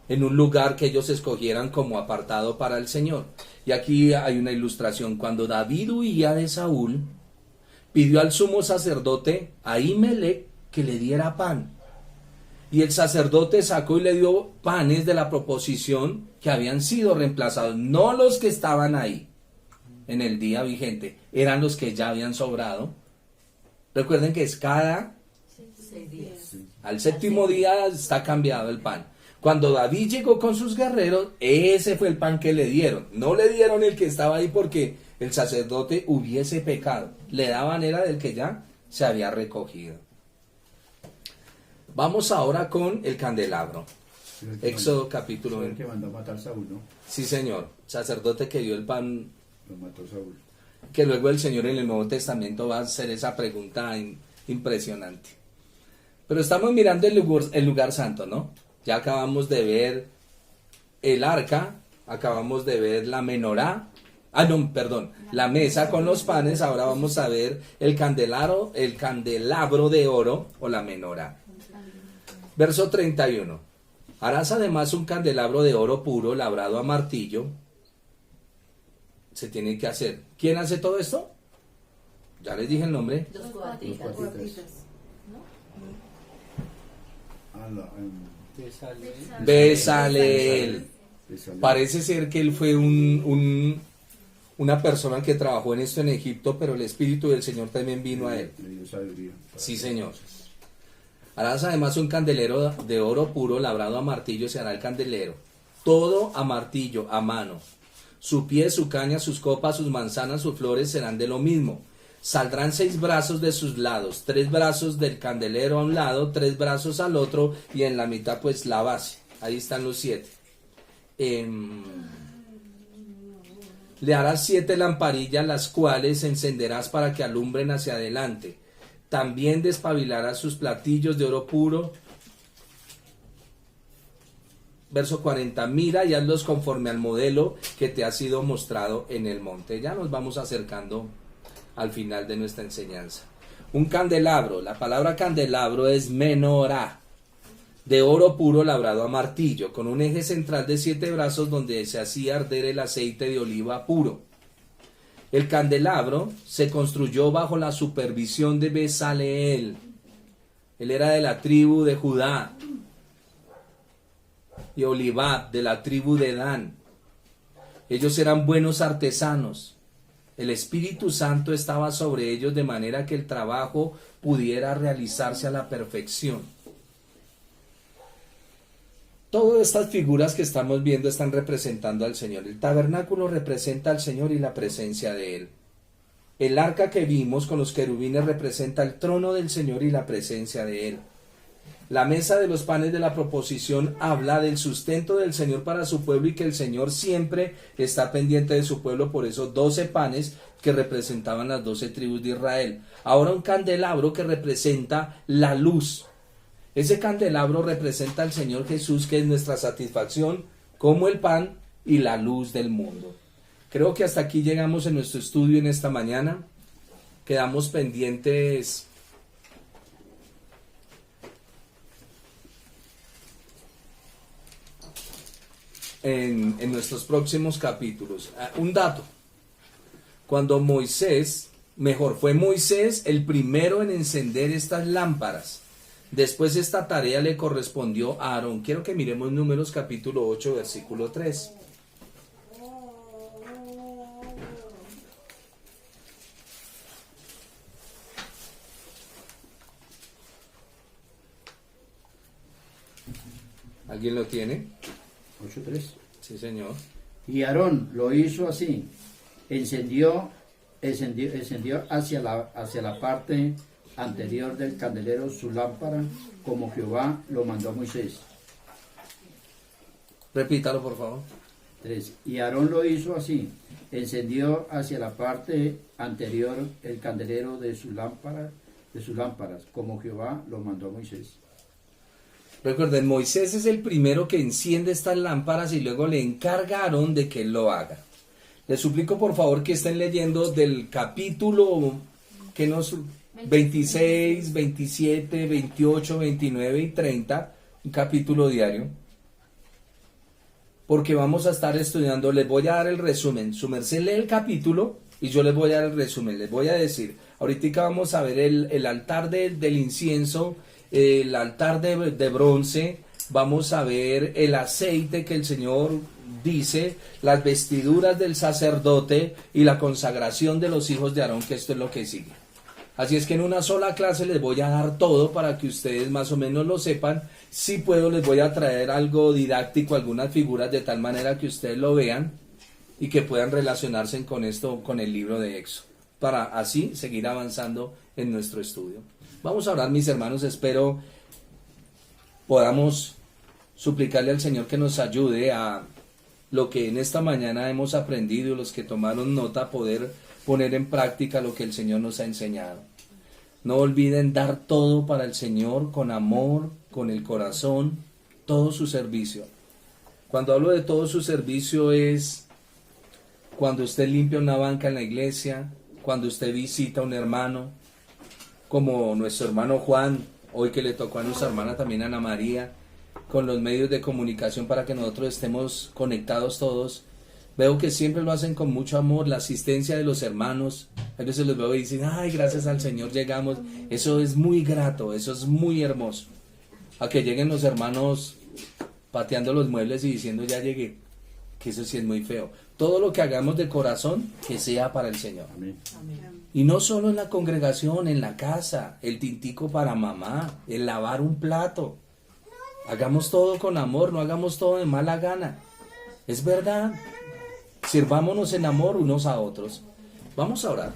en un lugar que ellos escogieran como apartado para el Señor. Y aquí hay una ilustración. Cuando David huía de Saúl, pidió al sumo sacerdote Ahimelech que le diera pan. Y el sacerdote sacó y le dio panes de la proposición que habían sido reemplazados, no los que estaban ahí en el día vigente, eran los que ya habían sobrado. Recuerden que es cada 6 días. al séptimo día está cambiado el pan. Cuando David llegó con sus guerreros, ese fue el pan que le dieron. No le dieron el que estaba ahí porque el sacerdote hubiese pecado. Le daban era del que ya se había recogido. Vamos ahora con el candelabro. Éxodo capítulo 20. El que mandó a matar a Saúl, ¿no? Sí, señor. Sacerdote que dio el pan, Lo mató Saúl. que luego el Señor en el Nuevo Testamento va a hacer esa pregunta impresionante. Pero estamos mirando el lugar santo, ¿no? Ya acabamos de ver el arca, acabamos de ver la menorá, la mesa con los panes. Ahora vamos a ver el candelabro de oro o la menorá. Verso 31. Harás además un candelabro de oro puro labrado a martillo. Se tiene que hacer. ¿Quién hace todo esto? Ya les dije el nombre. Los coatitas. Los coatitas. Bezaleel. Bezaleel. Parece ser que él fue una persona que trabajó en esto en Egipto, pero el Espíritu del Señor también vino a él. Le dio sabiduría. Sí, señor. Harás además un candelero de oro puro labrado a martillo, se hará el candelero. Todo a martillo, a mano. Su pie, su caña, sus copas, sus manzanas, sus flores serán de lo mismo. Saldrán 6 brazos de sus lados, 3 brazos del candelero a un lado, 3 brazos al otro, y en la mitad pues la base. Ahí están los 7. Le harás 7 lamparillas, las cuales encenderás para que alumbren hacia adelante. También despabilarás sus platillos de oro puro. Verso 40, mira y hazlos conforme al modelo que te ha sido mostrado en el monte. Ya nos vamos acercando al final de nuestra enseñanza. Un candelabro, la palabra candelabro es menorá, de oro puro labrado a martillo, con un eje central de 7 brazos donde se hacía arder el aceite de oliva puro. El candelabro se construyó bajo la supervisión de Bezaleel. Él era de la tribu de Judá. Y Olivab, de la tribu de Dan. Ellos eran buenos artesanos. El Espíritu Santo estaba sobre ellos de manera que el trabajo pudiera realizarse a la perfección. Todas estas figuras que estamos viendo están representando al Señor. El tabernáculo representa al Señor y la presencia de Él. El arca que vimos con los querubines representa el trono del Señor y la presencia de Él. La mesa de los panes de la proposición habla del sustento del Señor para su pueblo y que el Señor siempre está pendiente de su pueblo, por eso 12 panes que representaban las 12 tribus de Israel. Ahora un candelabro que representa la luz. Ese candelabro representa al Señor Jesús, que es nuestra satisfacción como el pan y la luz del mundo. Creo que hasta aquí llegamos en nuestro estudio en esta mañana. Quedamos pendientes en nuestros próximos capítulos. Un dato: cuando fue Moisés el primero en encender estas lámparas. Después esta tarea le correspondió a Aarón. Quiero que miremos Números capítulo 8, versículo 3. ¿Alguien lo tiene? 8:3. Sí, señor. Y Aarón lo hizo así, encendió hacia la parte anterior del candelero su lámpara, como Jehová lo mandó a Moisés. Repítalo, por favor. 3. Y Aarón lo hizo así, encendió hacia la parte anterior el candelero de sus lámparas, como Jehová lo mandó a Moisés. Recuerden, Moisés es el primero que enciende estas lámparas y luego le encarga a Aarón de que él lo haga. Les suplico por favor que estén leyendo del capítulo 26, 27, 28, 29 y 30, un capítulo diario, porque vamos a estar estudiando. Les voy a dar el resumen. Su merced lee el capítulo y yo les voy a dar el resumen. Les voy a decir, ahorita vamos a ver el altar del incienso, el altar de bronce, vamos a ver el aceite que el Señor dice, las vestiduras del sacerdote y la consagración de los hijos de Aarón, que esto es lo que sigue. Así es que en una sola clase les voy a dar todo para que ustedes más o menos lo sepan. Si puedo, les voy a traer algo didáctico, algunas figuras de tal manera que ustedes lo vean y que puedan relacionarse con esto, con el libro de Éxodo, para así seguir avanzando en nuestro estudio. Vamos a orar, mis hermanos. Espero podamos suplicarle al Señor que nos ayude a lo que en esta mañana hemos aprendido, y los que tomaron nota, poder poner en práctica lo que el Señor nos ha enseñado. No olviden dar todo para el Señor, con amor, con el corazón, todo su servicio. Cuando hablo de todo su servicio es cuando usted limpia una banca en la iglesia, cuando usted visita a un hermano, como nuestro hermano Juan, hoy que le tocó a nuestra hermana también Ana María, con los medios de comunicación para que nosotros estemos conectados todos. Veo que siempre lo hacen con mucho amor, la asistencia de los hermanos. A veces los veo y dicen, ay, gracias al Señor llegamos. Eso es muy grato, eso es muy hermoso. A que lleguen los hermanos pateando los muebles y diciendo, ya llegué, que eso sí es muy feo. Todo lo que hagamos de corazón, que sea para el Señor. Amén. Amén. Y no solo en la congregación, en la casa, el tintico para mamá, el lavar un plato. Hagamos todo con amor, no hagamos todo de mala gana. Es verdad. Sirvámonos en amor unos a otros. Vamos a orar.